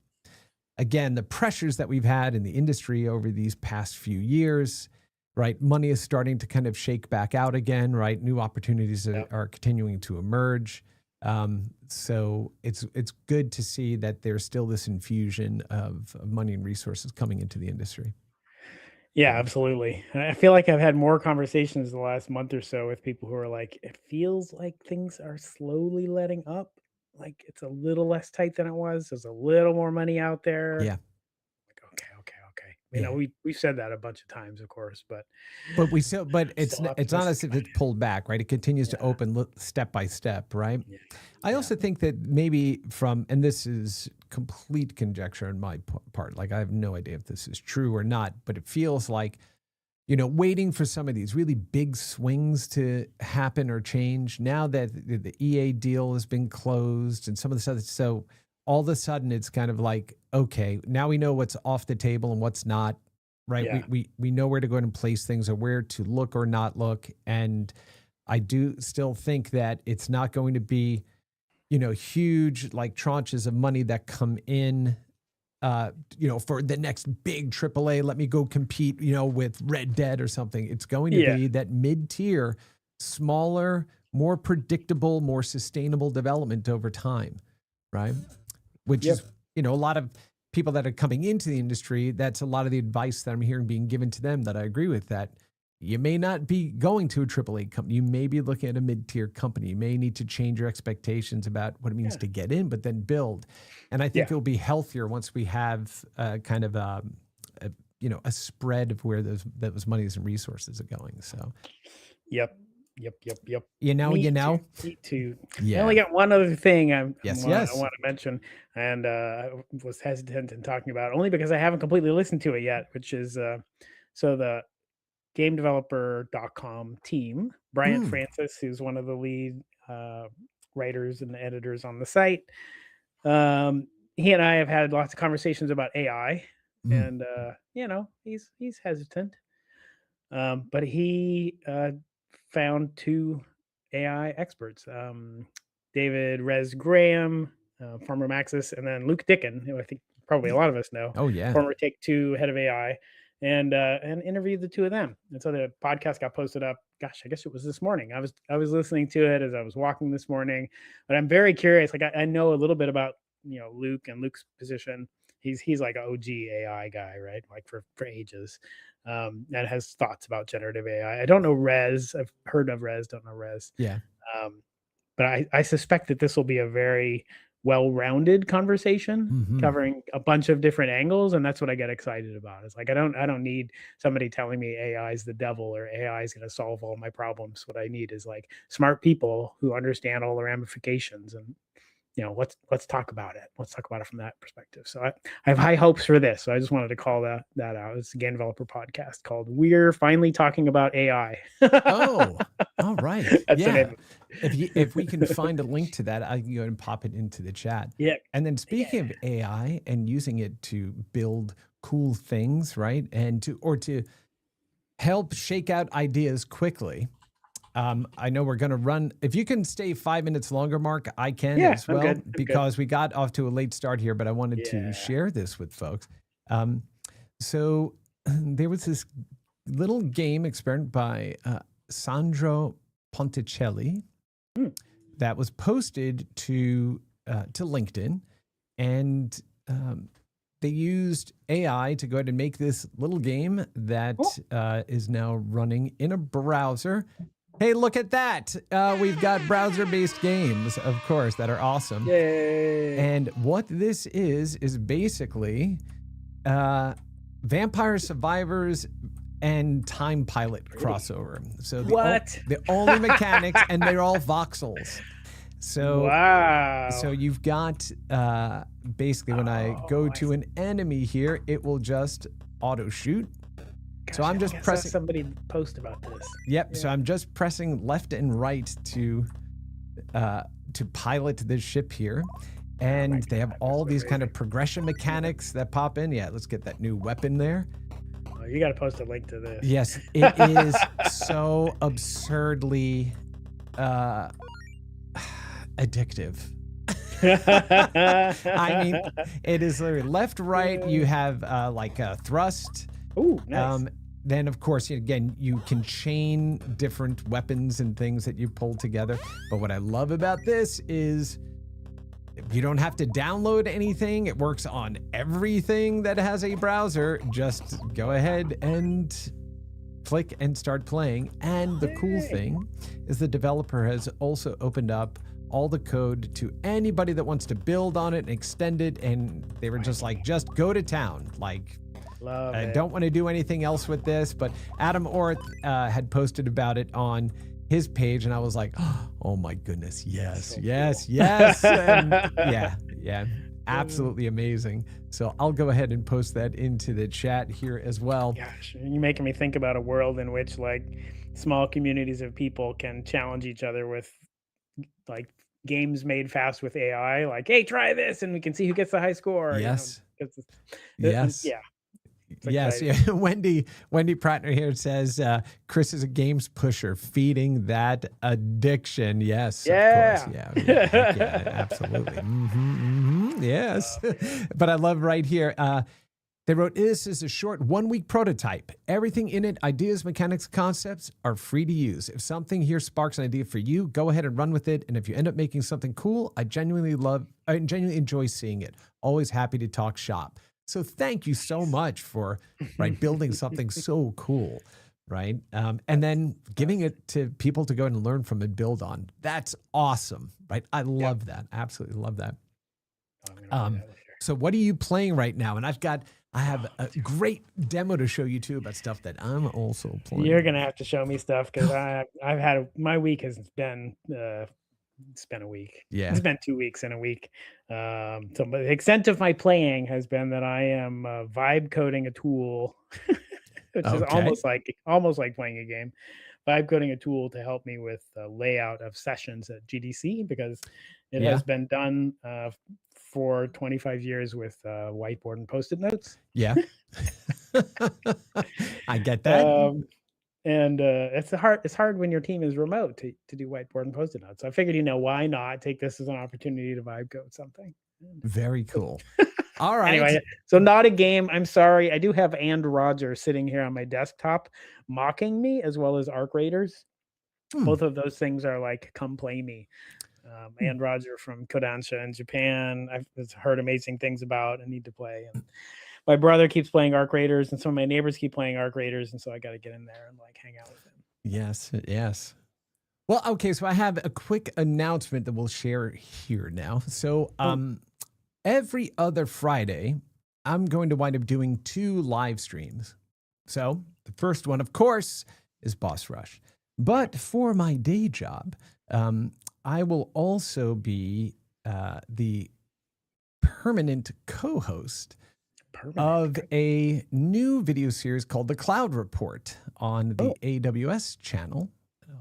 again, the pressures that we've had in the industry over these past few years, right? Money is starting to kind of shake back out again, right? New opportunities are continuing to emerge. So it's good to see that there's still this infusion of money and resources coming into the industry. Yeah, absolutely. I feel like I've had more conversations the last month or so with people who are like, it feels like things are slowly letting up. Like it's a little less tight than it was. There's a little more money out there. Yeah. Like, okay. You know, we've said that a bunch of times, of course, but it's not as if it's pulled back, right? It continues to open step by step, right? Yeah. I also think that maybe and this is complete conjecture on my part, like I have no idea if this is true or not, but it feels like, you know, waiting for some of these really big swings to happen or change. Now that the EA deal has been closed and some of the stuff, so all of a sudden it's kind of like, okay, now we know what's off the table and what's not, right? Yeah. We know where to go and place things or where to look or not look. And I do still think that it's not going to be, you know, huge like tranches of money that come in, you know, for the next big AAA, let me go compete, you know, with Red Dead or something. It's going to be that mid-tier, smaller, more predictable, more sustainable development over time, right? Which is, you know, a lot of people that are coming into the industry, that's a lot of the advice that I'm hearing being given to them that I agree with, that you may not be going to a AAA company. You may be looking at a mid-tier company. You may need to change your expectations about what it means to get in, but then build. And I think it'll be healthier once we have kind of you know, a spread of where those monies and resources are going. So, Yep. You know. Me too. Yeah. I only got one other thing I want to mention, and I was hesitant in talking about it, only because I haven't completely listened to it yet, which is so the GameDeveloper.com team, Bryant Francis, who's one of the lead writers and editors on the site. He and I have had lots of conversations about AI, and you know, he's hesitant, but he found two AI experts, David Rez Graham, former Maxis, and then Luke Dicken, who I think probably a lot of us know. Oh yeah, former Take-Two head of AI. And interviewed the two of them. And so the podcast got posted up. Gosh, I guess it was this morning. I was listening to it as I was walking this morning. But I'm very curious. Like I know a little bit about, you know, Luke and Luke's position. He's like an OG AI guy, right? Like for ages, and has thoughts about generative AI. I don't know Rez. I've heard of Rez. Don't know Rez. Yeah. But I suspect that this will be a very well-rounded conversation covering a bunch of different angles, and that's what I get excited about. It's like I don't need somebody telling me AI is the devil or AI is going to solve all my problems. What I need is like smart people who understand all the ramifications, and you know, let's talk about it. Let's talk about it from that perspective. So I have high hopes for this. So I just wanted to call that out. It's a game developer podcast called We're Finally Talking About AI. Oh, all right. That's the name of it. If we can find a link to that, I can go and pop it into the chat. Yeah. And then speaking of AI and using it to build cool things, right? And to help shake out ideas quickly. I know we're going to run. If you can stay 5 minutes longer, Mark, I can as well, I'm because we got off to a late start here, but I wanted to share this with folks. So there was this little game experiment by Sandro Ponticelli that was posted to LinkedIn, and they used AI to go ahead and make this little game that is now running in a browser. Hey, look at that. We've got browser-based games, of course, that are awesome. Yay. And what this is basically Vampire Survivors and Time Pilot crossover. So the only mechanics, and they're all voxels. So, wow. So you've got basically when I go to an enemy here, it will just auto shoot. Gosh, so I'm just pressing. Somebody post about this. Yep. Yeah. So I'm just pressing left and right to pilot this ship here, and they have all these kind of progression mechanics that pop in. Yeah, let's get that new weapon there. Oh, you got to post a link to this. Yes, it is so absurdly addictive. I mean, it is literally left, right. You have like a thrust. Ooh, nice. Then, of course, again, you can chain different weapons and things that you pull together. But what I love about this is you don't have to download anything. It works on everything that has a browser. Just go ahead and click and start playing. And the cool thing is the developer has also opened up all the code to anybody that wants to build on it and extend it. And they were just like, just go to town. Like, Love I it. don't want to do anything else with this, but Adam Orth had posted about it on his page, and I was like, oh my goodness, yes, So yes, cool. yes. And yeah, absolutely amazing. So I'll go ahead and post that into the chat here as well. Gosh, you're making me think about a world in which like small communities of people can challenge each other with like games made fast with AI. Like, hey, try this, and we can see who gets the high score. Yes. Yeah, it's Yes, exciting. yeah. Wendy Prattner here says Chris is a games pusher, feeding that addiction. Yes, of course. Yeah, heck yeah, absolutely. Yes, but I love right here. They wrote, this is a short 1-week prototype. Everything in it, ideas, mechanics, concepts, are free to use. If something here sparks an idea for you, go ahead and run with it. And if you end up making something cool, I genuinely enjoy seeing it. Always happy to talk shop. So thank you so much for building something so cool, right? And then giving it to people to go and learn from and build on. That's awesome, right? I love that. Absolutely love that. I'm gonna do that later. So what are you playing right now? And I have a great demo to show you too about stuff that I'm also playing. You're gonna have to show me stuff because I've had my week has been it's been a week. Yeah. It's been 2 weeks and a week. So the extent of my playing has been that I am vibe coding a tool, which is almost like playing a game. Vibe coding a tool to help me with the layout of sessions at GDC because it has been done for 25 years with whiteboard and Post-it notes. Yeah. I get that. And it's hard when your team is remote to do whiteboard and Post-it notes. So I figured, why not take this as an opportunity to vibe code something. Very cool. All right. Anyway, so not a game. I'm sorry. I do have And Roger sitting here on my desktop mocking me, as well as Arc Raiders. Both of those things are like, come play me. And Roger from Kodansha in Japan, I've heard amazing things about and need to play. And my brother keeps playing Arc Raiders, and some of my neighbors keep playing Arc Raiders, and so I got to get in there and like hang out with him. Yes. Well, okay, so I have a quick announcement that we'll share here now. So every other Friday, I'm going to wind up doing 2 live streams. So the first one, of course, is Boss Rush. But for my day job, I will also be the permanent co-host of a new video series called The Cloud Report on the AWS channel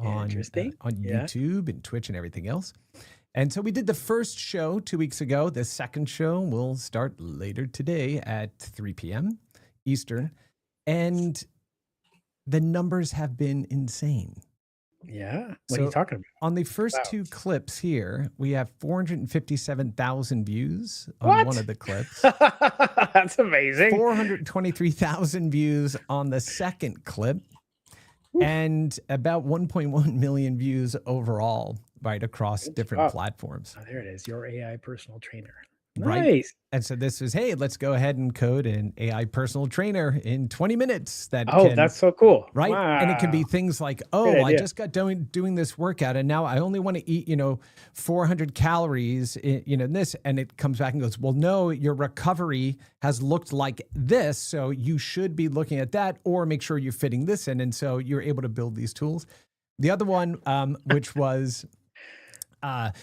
on YouTube and Twitch and everything else. And so we did the first show 2 weeks ago. The second show will start later today at 3 p.m. Eastern. And the numbers have been insane. Yeah. What are you talking about? On the first 2 clips here, we have 457,000 views on one of the clips. That's amazing. 423,000 views on the second clip. And about 1.1 million views overall, right, across different platforms. Oh, there it is. Your AI personal trainer. Right. Nice. And so this is, hey, let's go ahead and code an AI personal trainer in 20 minutes. That's so cool. Right. Wow. And it can be things like, I just got doing this workout and now I only want to eat, 400 calories, in this. And it comes back and goes, well, no, your recovery has looked like this. So you should be looking at that or make sure you're fitting this in. And so you're able to build these tools. The other one, which was...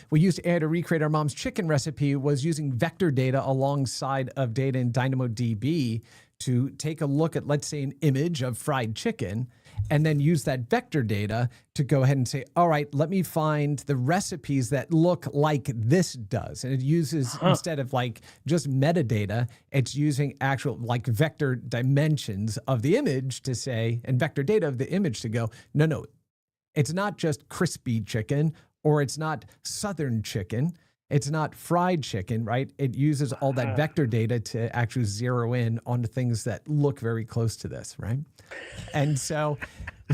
we used AI to recreate our mom's chicken recipe, was using vector data alongside of data in DynamoDB to take a look at, let's say, an image of fried chicken, and then use that vector data to go ahead and say, all right, let me find the recipes that look like this does. And it uses, instead of like just metadata, it's using actual like vector dimensions of the image to say, and vector data of the image to go, no, it's not just crispy chicken, or it's not Southern chicken, it's not fried chicken, right? It uses all that vector data to actually zero in on the things that look very close to this, right? And so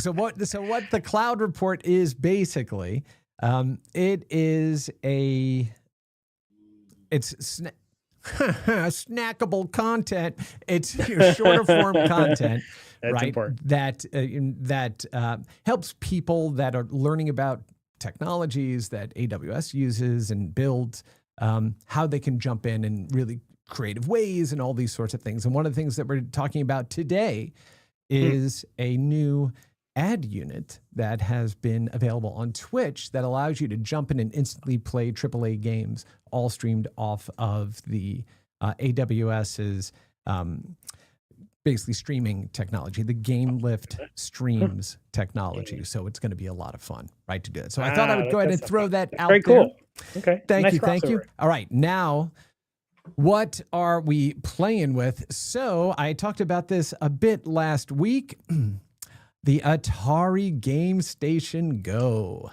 what the Cloud Report is basically, it's snackable content. It's your shorter form content. That's right? important. That helps people that are learning about technologies that AWS uses and builds, how they can jump in and really creative ways and all these sorts of things. And one of the things that we're talking about today is a new ad unit that has been available on Twitch that allows you to jump in and instantly play AAA games, all streamed off of the AWS's basically streaming technology, the Game Lift Streams technology. So it's going to be a lot of fun, right, to do it. So I thought I would go ahead and throw that out there. Very cool. Okay. Thank you. All right, now, what are we playing with? So I talked about this a bit last week. The Atari Game Station Go.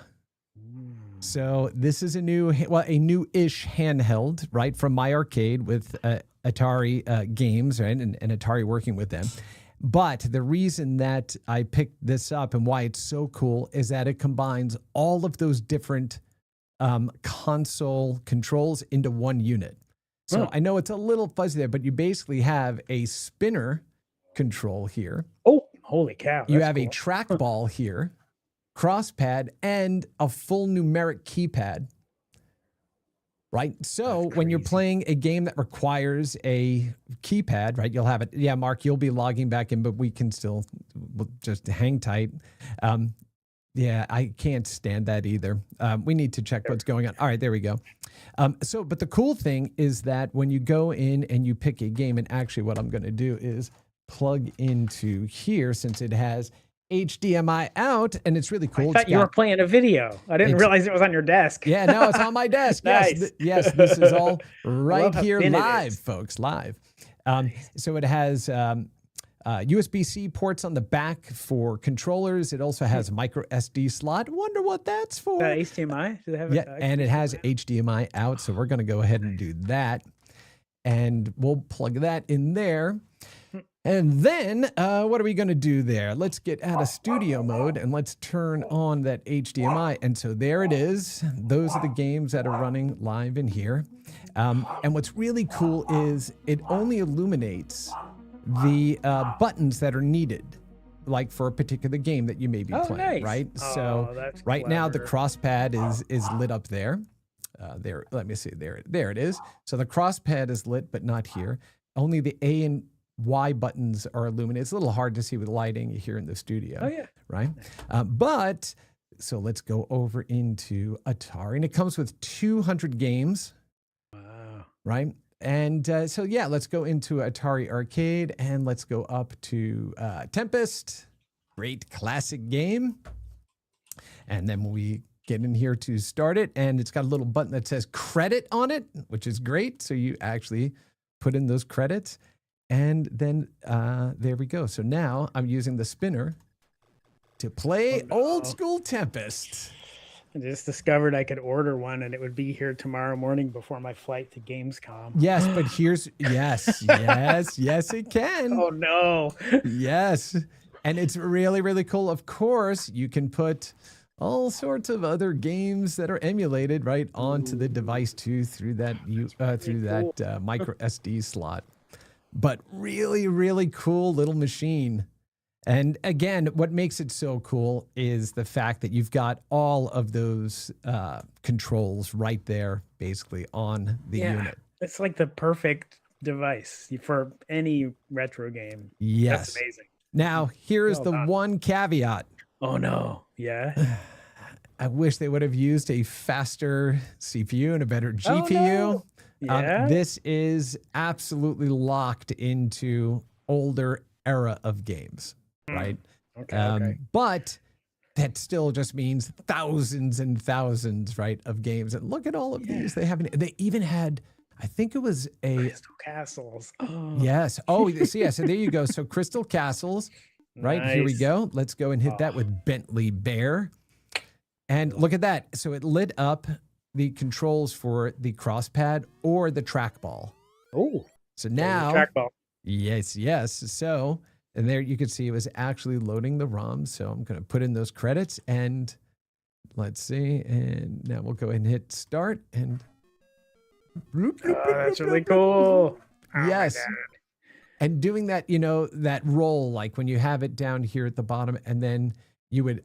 So this is a new-ish handheld, right, from my arcade with Atari games, right, and Atari working with them. But the reason that I picked this up and why it's so cool is that it combines all of those different console controls into one unit. So I know it's a little fuzzy there, but you basically have a spinner control here. Oh, holy cow. You have a trackball here, crosspad, and a full numeric keypad. Right? So when you're playing a game that requires a keypad, right, you'll have it. Yeah, Mark, you'll be logging back in, but we can still just hang tight. Yeah, I can't stand that either. We need to check what's going on. All right, there we go. But the cool thing is that when you go in and you pick a game, and actually what I'm going to do is plug into here since it has HDMI out, and it's really cool. I thought you were playing a video. I didn't realize it was on your desk. Yeah, no, it's on my desk. Nice. Yes, this is all right here live, folks, live. So it has USB-C ports on the back for controllers. It also has a micro SD slot. Wonder what that's for. HDMI? Does it have and it has HDMI out, so we're going to go ahead and do that. And we'll plug that in there. And then what are we going to do there? Let's get out of studio mode and let's turn on that HDMI. And so there it is. Those are the games that are running live in here. And what's really cool is it only illuminates the buttons that are needed, like for a particular game that you may be playing, right? So right now the crosspad is lit up there. There, let me see. There it is. So the crosspad is lit, but not here. Only the A and Y buttons are illuminated. It's a little hard to see with lighting here in the studio. Oh, yeah. Right? But, so let's go over into Atari. And it comes with 200 games. Wow. Right? And so, yeah, let's go into Atari Arcade and let's go up to Tempest. Great classic game. And then we get in here to start it. And it's got a little button that says credit on it, which is great. So you actually put in those credits. And then there we go. So now I'm using the spinner to play old school Tempest. I just discovered I could order one and it would be here tomorrow morning before my flight to Gamescom. Yes, but yes, it can. Oh, no. Yes. And it's really, really cool. Of course, you can put all sorts of other games that are emulated right onto the device too through that micro SD slot. But really, really cool little machine. And again, what makes it so cool is the fact that you've got all of those controls right there, basically on the unit. It's like the perfect device for any retro game. Yes. That's amazing. Now, here's the one caveat. Oh, no. Yeah. I wish they would have used a faster CPU and a better GPU. Oh, no. Yeah. This is absolutely locked into older era of games, right? Okay. But that still just means thousands and thousands, right, of games. And look at all of these they have. They even had, I think it was a Crystal Castles. Oh. Yes. Oh, so so there you go. So Crystal Castles, right? Nice. Here we go. Let's go and hit that with Bentley Bear. And look at that. So it lit up the controls for the crosspad or the trackball. Oh. So now, trackball. Yes. So, and there you can see it was actually loading the ROM. So I'm going to put in those credits and let's see. And now we'll go ahead and hit start and. That's really cool. Oh, yes. And doing that, that roll, like when you have it down here at the bottom and then you would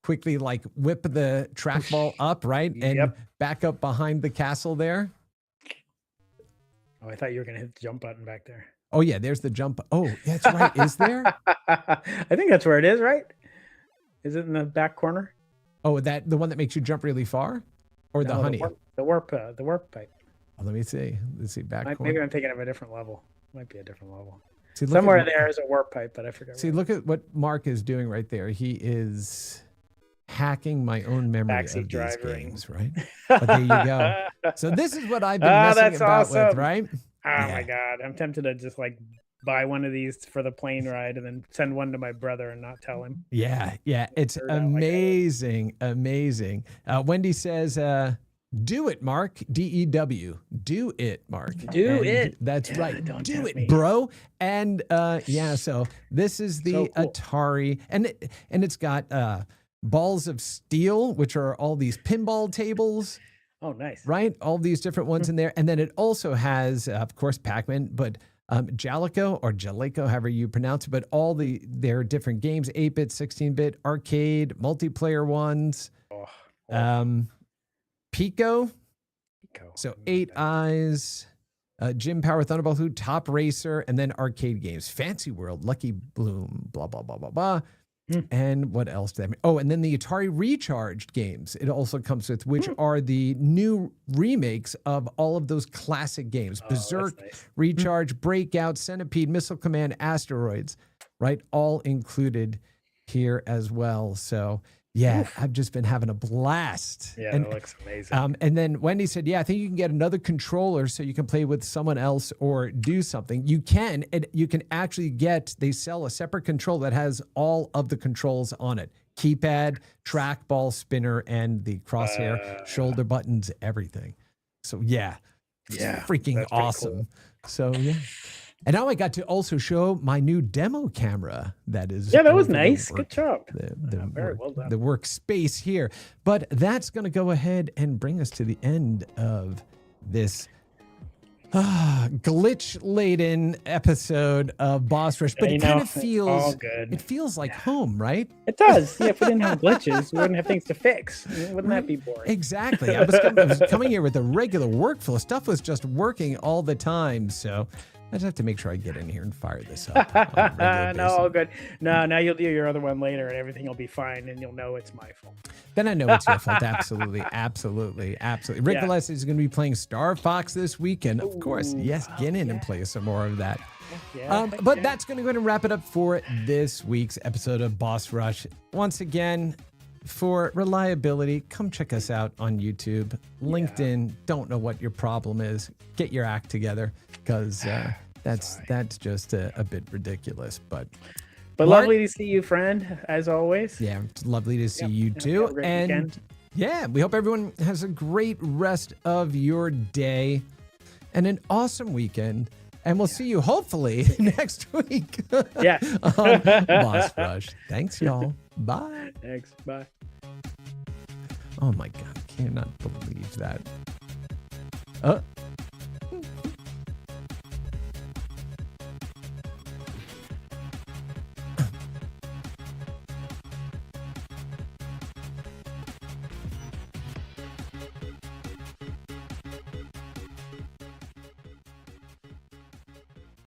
quickly like whip the trackball up, right? And back up behind the castle there. Oh, I thought you were going to hit the jump button back there. Oh, yeah, there's the jump. Oh, that's right. Is there? I think that's where it is, right? Is it in the back corner? Oh, the one that makes you jump really far? Or the honey? The warp pipe. Oh, let me see. Let's see, back corner. Maybe I'm thinking of a different level. Might be a different level. See, somewhere there is a warp pipe, but I forgot. See, look at what Mark is doing right there. He is hacking my own memory of these games, right? But there you go. So this is what I've been messing about with, right? Oh my God. I'm tempted to just like buy one of these for the plane ride and then send one to my brother and not tell him. Yeah. It's amazing. Amazing. Wendy says, do it, Mark. DEW. Do it, Mark. Do it. That's right. Do it, bro. And so this is the cool Atari, and it's got balls of steel, which are all these pinball tables. Oh, nice. Right? All these different ones in there. And then it also has, of course, Pac-Man, but Jalico or Jalico, however you pronounce it, but all their different games, 8-bit, 16-bit, arcade, multiplayer ones. Pico. So 8 Eyes, Jim Power, Thunderbolt Who, Top Racer, and then arcade games. Fancy World, Lucky Bloom, blah, blah, blah, blah, blah. And what else did I mean? Oh, and then the Atari Recharged games. It also comes with, which are the new remakes of all of those classic games. Berserk, nice. Recharge, Breakout, Centipede, Missile Command, Asteroids, right? All included here as well. So yeah, I've just been having a blast. Yeah, it looks amazing. And then Wendy said, yeah, I think you can get another controller so you can play with someone else or do something. You can, and you can actually they sell a separate controller that has all of the controls on it. Keypad, trackball, spinner, and the crosshair, shoulder buttons, everything. So yeah, freaking awesome. Cool. So yeah. And now I got to also show my new demo camera. That was nice. Good job. Very well done. The workspace here. But that's going to go ahead and bring us to the end of this glitch-laden episode of Boss Rush. But it kind of feels good. It feels like home, right? It does. Yeah, if we didn't have glitches, we wouldn't have things to fix. Wouldn't that be boring? Exactly. I was coming here with a regular workflow. Stuff was just working all the time. So I just have to make sure I get in here and fire this up. No, all good. No, now you'll do your other one later and everything will be fine and you'll know it's my fault. Then I know it's your fault. Absolutely. Rick Gillespie is going to be playing Star Fox this weekend. Of course. Yes, get in and play some more of that. But that's going to go ahead and wrap it up for this week's episode of Boss Rush. Once again, for reliability, come check us out on YouTube, LinkedIn. Don't know what your problem is. Get your act together, because that's just a bit ridiculous. But Mark, lovely to see you, friend, as always. Yeah, it's lovely to see you too. And weekend. Yeah, we hope everyone has a great rest of your day and an awesome weekend. And we'll see you hopefully next week. Yeah. On Boss Rush. Thanks, y'all. Bye. Thanks. Bye. Oh my God. I cannot believe that.